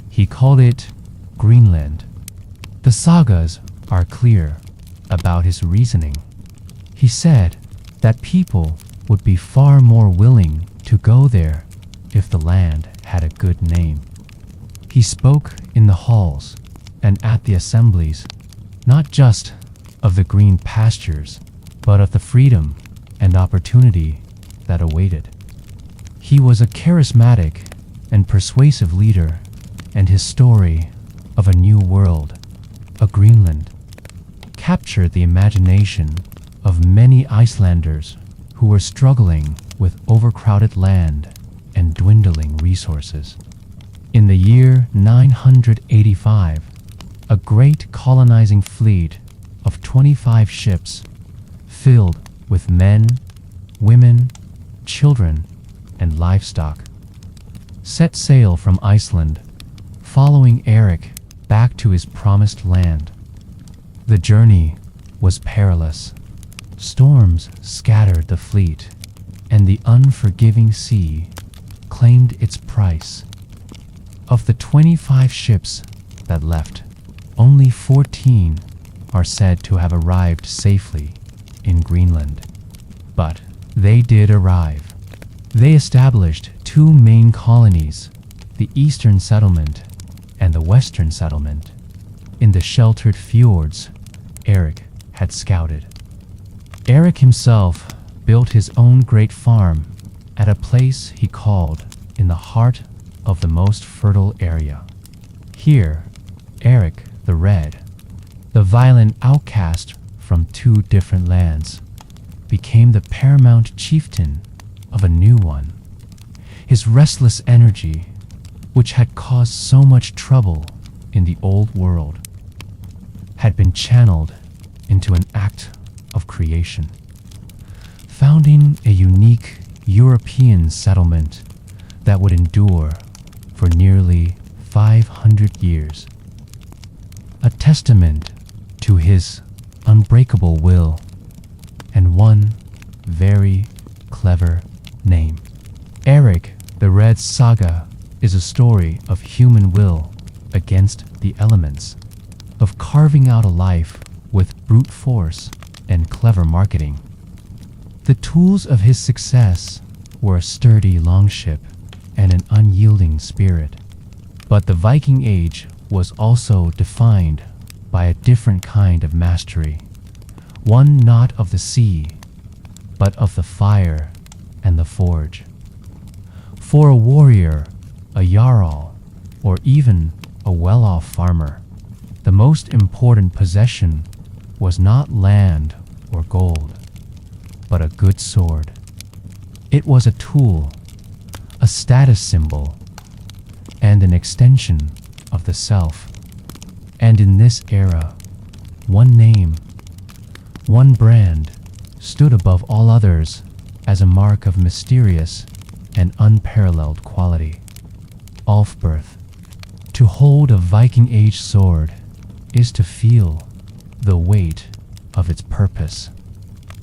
He called it Greenland. The sagas are clear about his reasoning. He said that people would be far more willing to go there if the land had a good name. He spoke in the halls and at the assemblies, not just of the green pastures, but of the freedom and opportunity that awaited. He was a charismatic and persuasive leader, and his story of a new world, a Greenland, captured the imagination of many Icelanders who were struggling with overcrowded land and dwindling resources. In the year 985, a great colonizing fleet of 25 ships, filled with men, women, children, and livestock, set sail from Iceland, following Eric back to his promised land. The journey was perilous. Storms scattered the fleet, and the unforgiving sea claimed its price. Of the 25 ships that left, only 14 are said to have arrived safely in Greenland. But they did arrive. They established 2 main colonies, the eastern settlement and the western settlement, in the sheltered fjords Eric had scouted. Eric himself built his own great farm at a place he called in the heart of the most fertile area. Here, Eric the Red, the violent outcast from 2 different lands, became the paramount chieftain of a new one. His restless energy, which had caused so much trouble in the old world, had been channeled into an act of creation, founding a unique European settlement that would endure for nearly 500 years, a testament to his unbreakable will and one very clever name. Eric the Red Saga is a story of human will against the elements, of carving out a life with brute force and clever marketing. The tools of his success were a sturdy longship and an unyielding spirit. But the Viking Age was also defined by a different kind of mastery, one not of the sea, but of the fire and the forge. For a warrior, a jarl, or even a well-off farmer, the most important possession was not land or gold, but a good sword. It was a tool, a status symbol, and an extension of the self. And in this era, one name, one brand, stood above all others as a mark of mysterious and unparalleled quality. Ulfberth. To hold a Viking Age sword is to feel the weight of its purpose.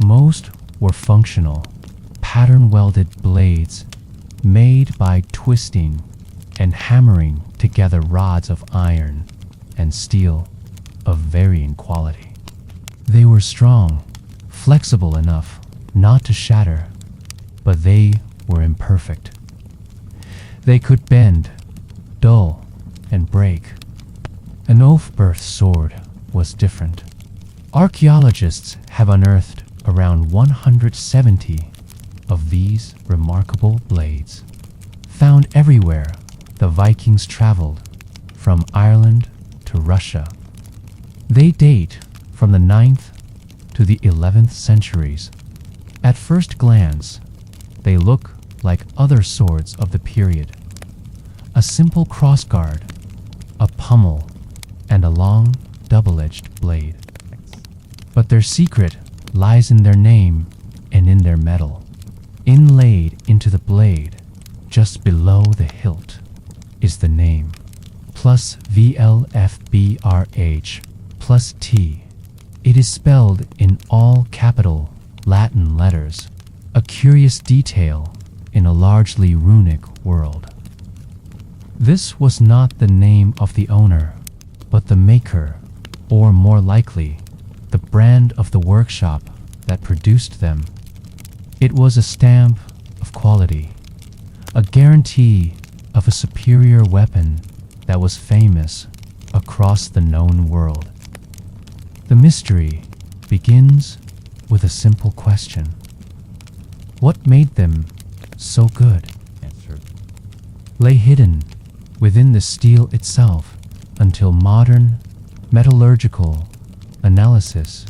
Most were functional, pattern-welded blades made by twisting and hammering together rods of iron and steel of varying quality. They were strong, flexible enough not to shatter, but they were imperfect. They could bend, dull, and break. An oath-birth sword was different. Archaeologists have unearthed around 170 of these remarkable blades. Found everywhere, the Vikings traveled, from Ireland to Russia. They date from the 9th to the 11th centuries. At first glance, they look like other swords of the period. A simple crossguard, a pommel, and a long, double-edged blade. But their secret lies in their name and in their metal. Inlaid into the blade, just below the hilt, is the name, plus VLFBRH, plus T. It is spelled in all capital Latin letters, a curious detail in a largely runic world. This was not the name of the owner, but the maker, or more likely, the brand of the workshop that produced them. It was a stamp of quality, a guarantee of a superior weapon that was famous across the known world. The mystery begins with a simple question. What made them so good? Lay hidden within the steel itself until modern metallurgical analysis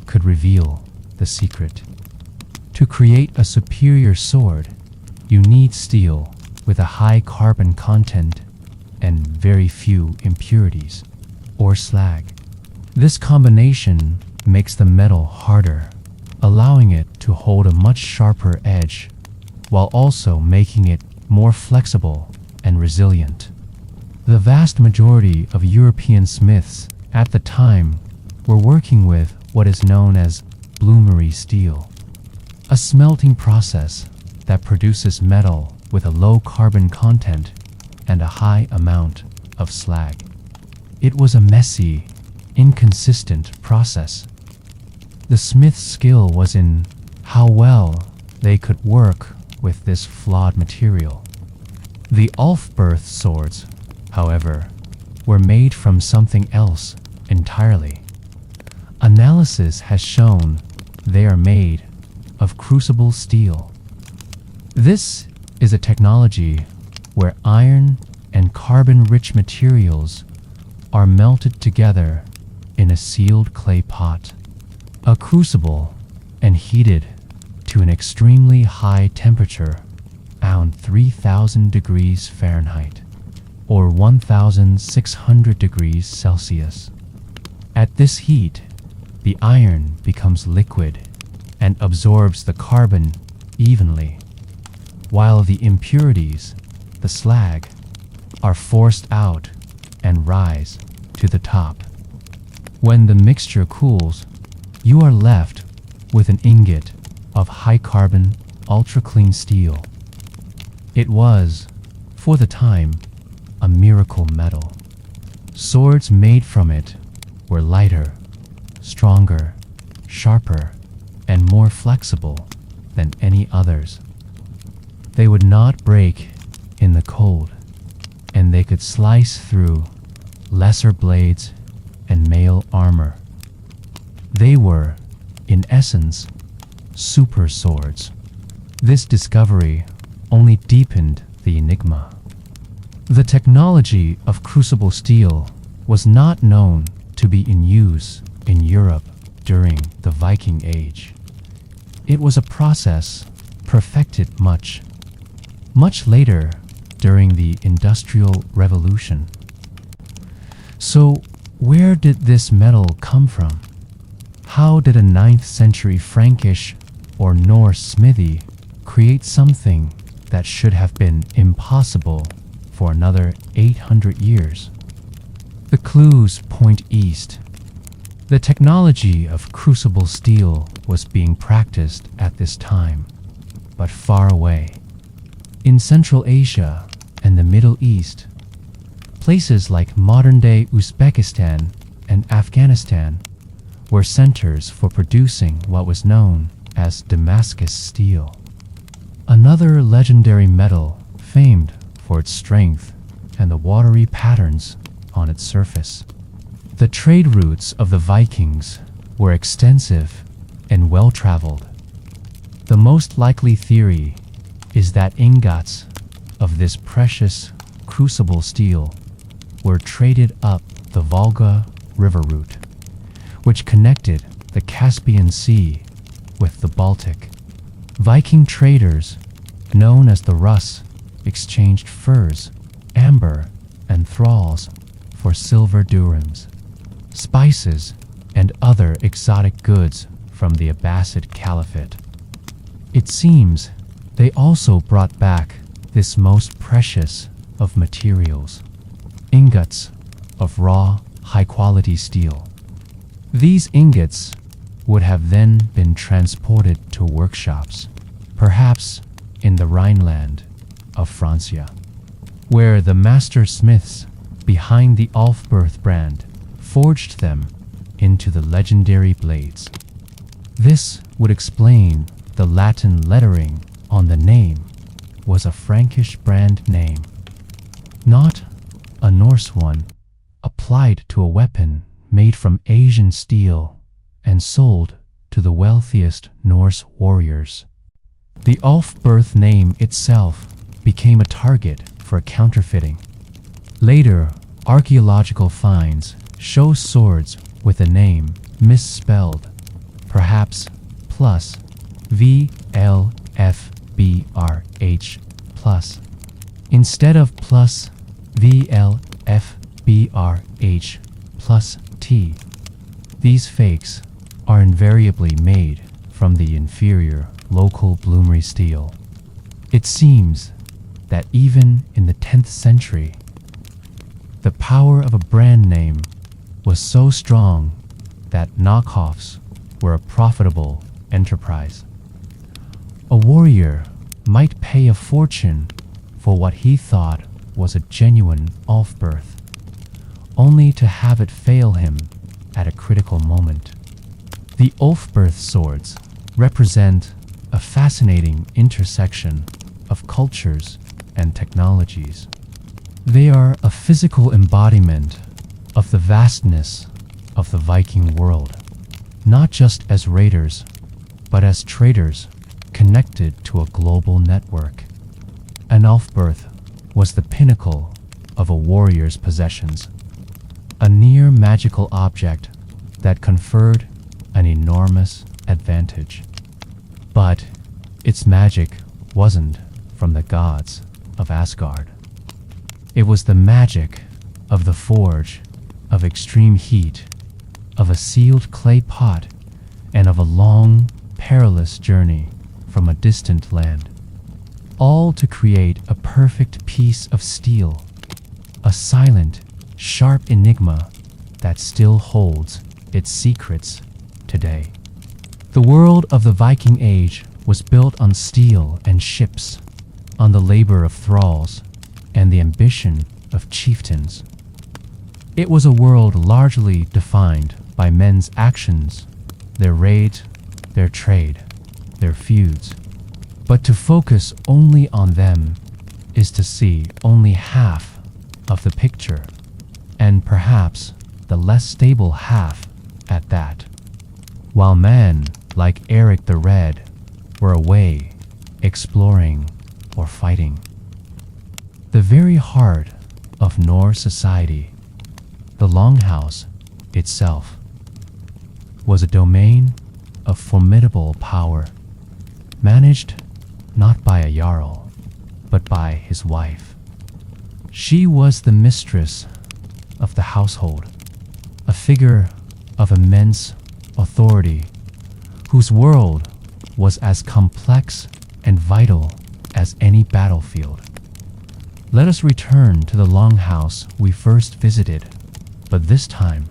could reveal the secret. To create a superior sword, you need steel with a high carbon content and very few impurities, or slag. This combination makes the metal harder, allowing it to hold a much sharper edge, while also making it more flexible and resilient. The vast majority of European smiths at the time were working with what is known as bloomery steel, a smelting process that produces metal with a low carbon content and a high amount of slag. It was a messy, inconsistent process. The smith's skill was in how well they could work with this flawed material. The oath-birth swords, however, were made from something else entirely. Analysis has shown they are made of crucible steel. This is a technology where iron and carbon-rich materials are melted together in a sealed clay pot, a crucible, and heated to an extremely high temperature, around 3,000 degrees Fahrenheit, or 1,600 degrees Celsius. At this heat, the iron becomes liquid and absorbs the carbon evenly, while the impurities, the slag, are forced out and rise to the top. When the mixture cools, you are left with an ingot of high-carbon, ultra-clean steel. It was, for the time, a miracle metal. Swords made from it were lighter, stronger, sharper, and more flexible than any others. They would not break in the cold, and they could slice through lesser blades and mail armor. They were, in essence, super swords. This discovery only deepened the enigma. The technology of crucible steel was not known to be in use in Europe during the Viking Age. It was a process perfected much later during the Industrial Revolution. So, where did this metal come from? How did a 9th century Frankish or Norse smithy create something that should have been impossible for another 800 years? The clues point east. The technology of crucible steel was being practiced at this time, but far away. In Central Asia and the Middle East, places like modern-day Uzbekistan and Afghanistan were centers for producing what was known as Damascus steel, another legendary metal famed for its strength and the watery patterns on its surface. The trade routes of the Vikings were extensive and well-traveled. The most likely theory is that ingots of this precious crucible steel were traded up the Volga river route, which connected the Caspian Sea with the Baltic. Viking traders, known as the Russ, exchanged furs, amber, and thralls for silver dirhams, spices, and other exotic goods from the Abbasid Caliphate. It seems they also brought back this most precious of materials, ingots of raw, high-quality steel. These ingots would have then been transported to workshops, perhaps in the Rhineland of Francia, where the master smiths behind the Ulfberth brand forged them into the legendary blades. This would explain the Latin lettering on the name was a Frankish brand name, not a Norse one applied to a weapon made from Asian steel and sold to the wealthiest Norse warriors. The Ulfberth name itself became a target for counterfeiting. Later, archaeological finds show swords with the name misspelled, perhaps plus VLFBRH plus, instead of plus VLFBRH plus T. These fakes are invariably made from the inferior local bloomery steel. It seems that even in the 10th century, the power of a brand name was so strong that knockoffs were a profitable enterprise. A warrior might pay a fortune for what he thought was a genuine Ulfberth, only to have it fail him at a critical moment. The Ulfberth swords represent a fascinating intersection of cultures and technologies. They are a physical embodiment of the vastness of the Viking world, not just as raiders, but as traders connected to a global network. An Ulfberth was the pinnacle of a warrior's possessions, a near magical object that conferred an enormous advantage. But its magic wasn't from the gods of Asgard. It was the magic of the forge, of extreme heat, of a sealed clay pot, and of a long, perilous journey from a distant land, all to create a perfect piece of steel, a silent, sharp enigma that still holds its secrets today. The world of the Viking Age was built on steel and ships, on the labor of thralls and the ambition of chieftains. It was a world largely defined by men's actions, their raids, their trade, their feuds. But to focus only on them is to see only half of the picture, and perhaps the less stable half at that. While men like Eric the Red were away, exploring or fighting. The very heart of Norse society, the longhouse itself, was a domain of formidable power, managed not by a jarl, but by his wife. She was the mistress of the household, a figure of immense authority, whose world was as complex and vital as any battlefield. Let us return to the longhouse we first visited, but this time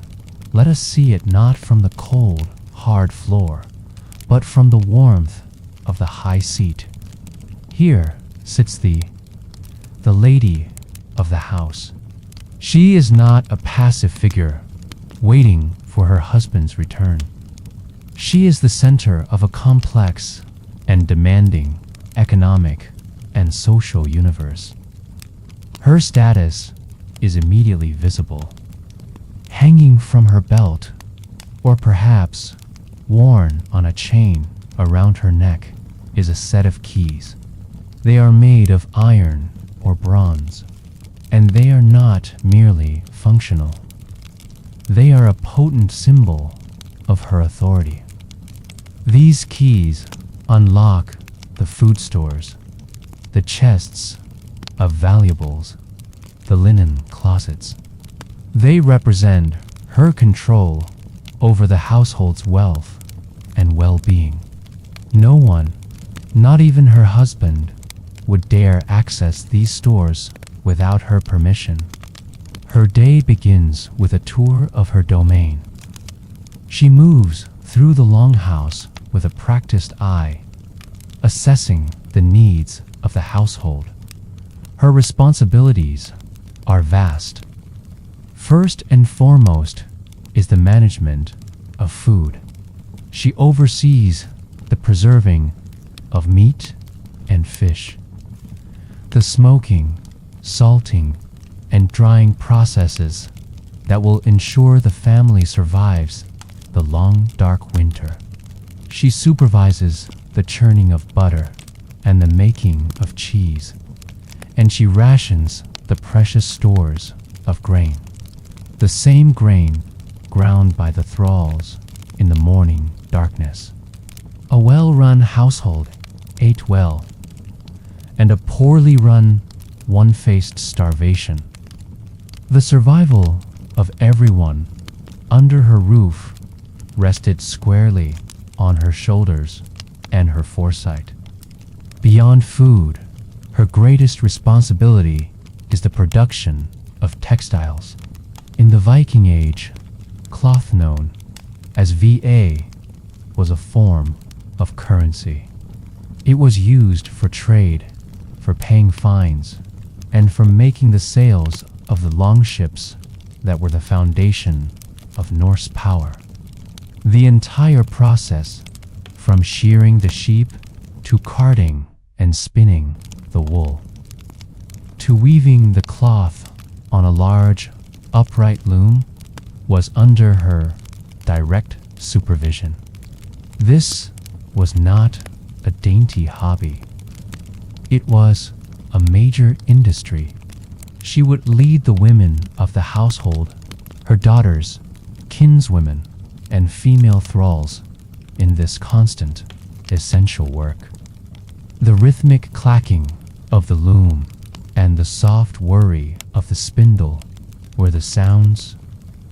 let us see it not from the cold, hard floor, but from the warmth of the high seat. Here sits the lady of the house. She is not a passive figure, waiting for her husband's return. She is the center of a complex and demanding economic, and social universe. Her status is immediately visible. Hanging from her belt, or perhaps worn on a chain around her neck, is a set of keys. They are made of iron or bronze, and they are not merely functional. They are a potent symbol of her authority. These keys unlock the food stores, the chests of valuables, the linen closets. They represent her control over the household's wealth and well-being. No one, not even her husband, would dare access these stores without her permission. Her day begins with a tour of her domain. She moves through the longhouse with a practiced eye, assessing the needs of the household. Her responsibilities are vast. First and foremost is the management of food. She oversees the preserving of meat and fish, the smoking, salting, and drying processes that will ensure the family survives the long, dark winter. She supervises the churning of butter and the making of cheese, and she rations the precious stores of grain, the same grain ground by the thralls in the morning darkness. A well-run household ate well, and a poorly run one faced starvation. The survival of everyone under her roof rested squarely on her shoulders and her foresight. Beyond food, her greatest responsibility is the production of textiles. In the Viking Age, cloth known as VA was a form of currency. It was used for trade, for paying fines, and for making the sails of the longships that were the foundation of Norse power. The entire process, from shearing the sheep to carding and spinning the wool, to weaving the cloth on a large, upright loom, was under her direct supervision. This was not a dainty hobby. It was a major industry. She would lead the women of the household, her daughters, kinswomen, and female thralls in this constant, essential work. The rhythmic clacking of the loom and the soft whirring of the spindle were the sounds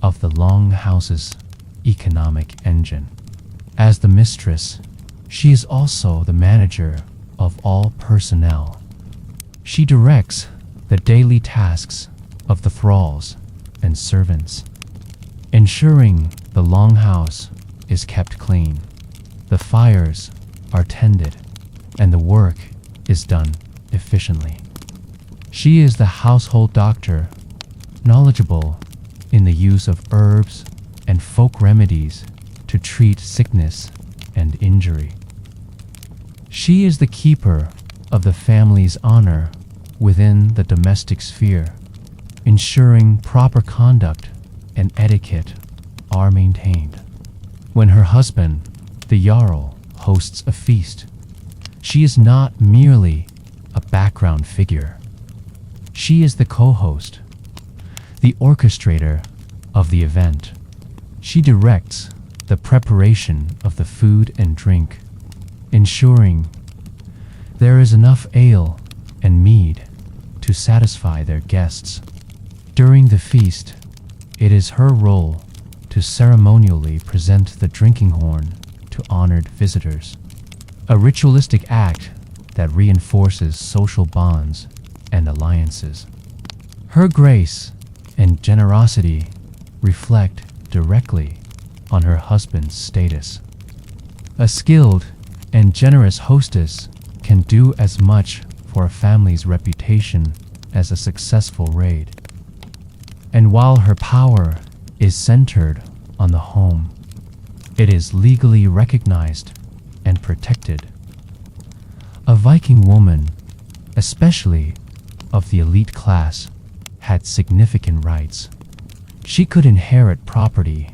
of the longhouse's economic engine. As the mistress, she is also the manager of all personnel. She directs the daily tasks of the thralls and servants, ensuring the longhouse is kept clean, the fires are tended, and the work is done efficiently. She is the household doctor, knowledgeable in the use of herbs and folk remedies to treat sickness and injury. She is the keeper of the family's honor within the domestic sphere, ensuring proper conduct and etiquette are maintained. When her husband, the Jarl, hosts a feast, she is not merely a background figure. She is the co-host, the orchestrator of the event. She directs the preparation of the food and drink, ensuring there is enough ale and mead to satisfy their guests. During the feast, it is her role to ceremonially present the drinking horn to honored visitors, a ritualistic act that reinforces social bonds and alliances. Her grace and generosity reflect directly on her husband's status. A skilled and generous hostess can do as much for a family's reputation as a successful raid. And while her power is centered on the home, it is legally recognized and protected. A Viking woman, especially of the elite class, had significant rights. She could inherit property,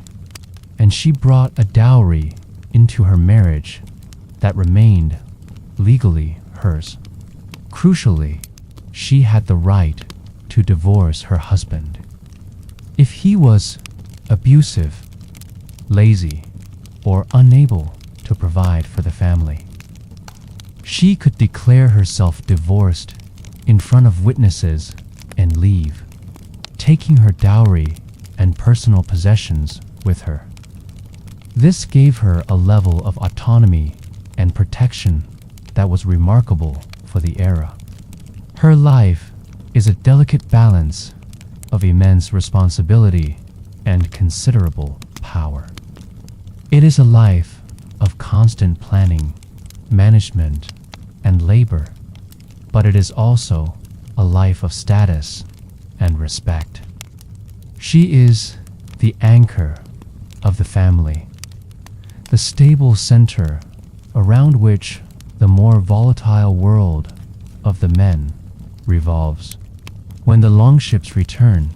and she brought a dowry into her marriage that remained legally hers. Crucially, she had the right to divorce her husband if he was abusive, lazy, or unable to provide for the family. She could declare herself divorced in front of witnesses and leave, taking her dowry and personal possessions with her. This gave her a level of autonomy and protection that was remarkable for the era. Her life is a delicate balance of immense responsibility and considerable power. It is a life of constant planning, management, and labor, but it is also a life of status and respect. She is the anchor of the family, the stable center around which the more volatile world of the men revolves. When the longships return,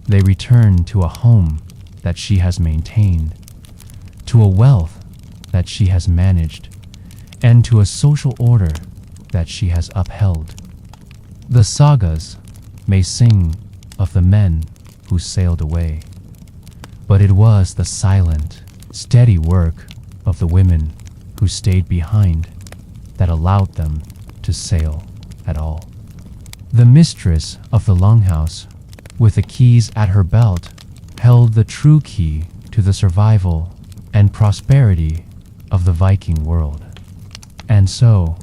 they return to a home that she has maintained, to a wealth that she has managed, and to a social order that she has upheld. The sagas may sing of the men who sailed away, but it was the silent, steady work of the women who stayed behind that allowed them to sail at all. The mistress of the longhouse, with the keys at her belt, held the true key to the survival and prosperity of the Viking world. And so,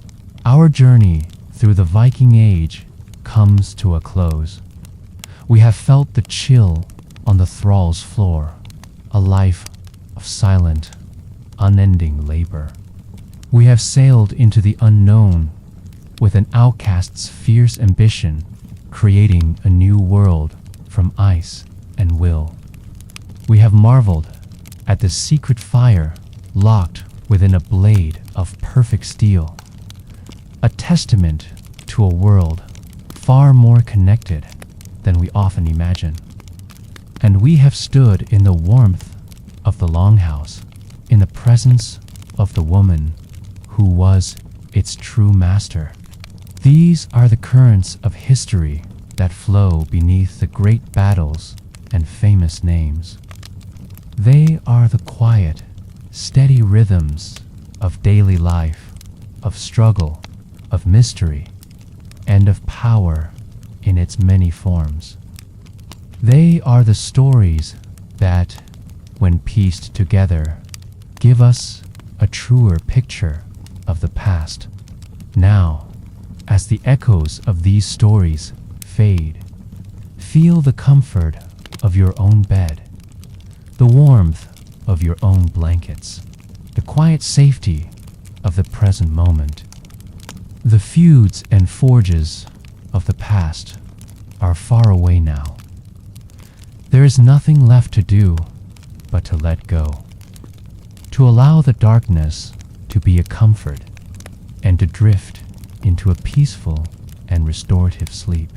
our journey through the Viking Age comes to a close. We have felt the chill on the thrall's floor, a life of silent, unending labor. We have sailed into the unknown with an outcast's fierce ambition, creating a new world from ice and will. We have marveled at the secret fire locked within a blade of perfect steel, a testament to a world far more connected than we often imagine. And we have stood in the warmth of the longhouse, in the presence of the woman who was its true master. These are the currents of history that flow beneath the great battles and famous names. They are the quiet, steady rhythms of daily life, of struggle, of mystery, and of power in its many forms. They are the stories that, when pieced together, give us a truer picture of the past. Now, as the echoes of these stories fade, feel the comfort of your own bed, the warmth of your own blankets, the quiet safety of the present moment. The feuds and forges of the past are far away now. There is nothing left to do but to let go, to allow the darkness to be a comfort, and to drift into a peaceful and restorative sleep.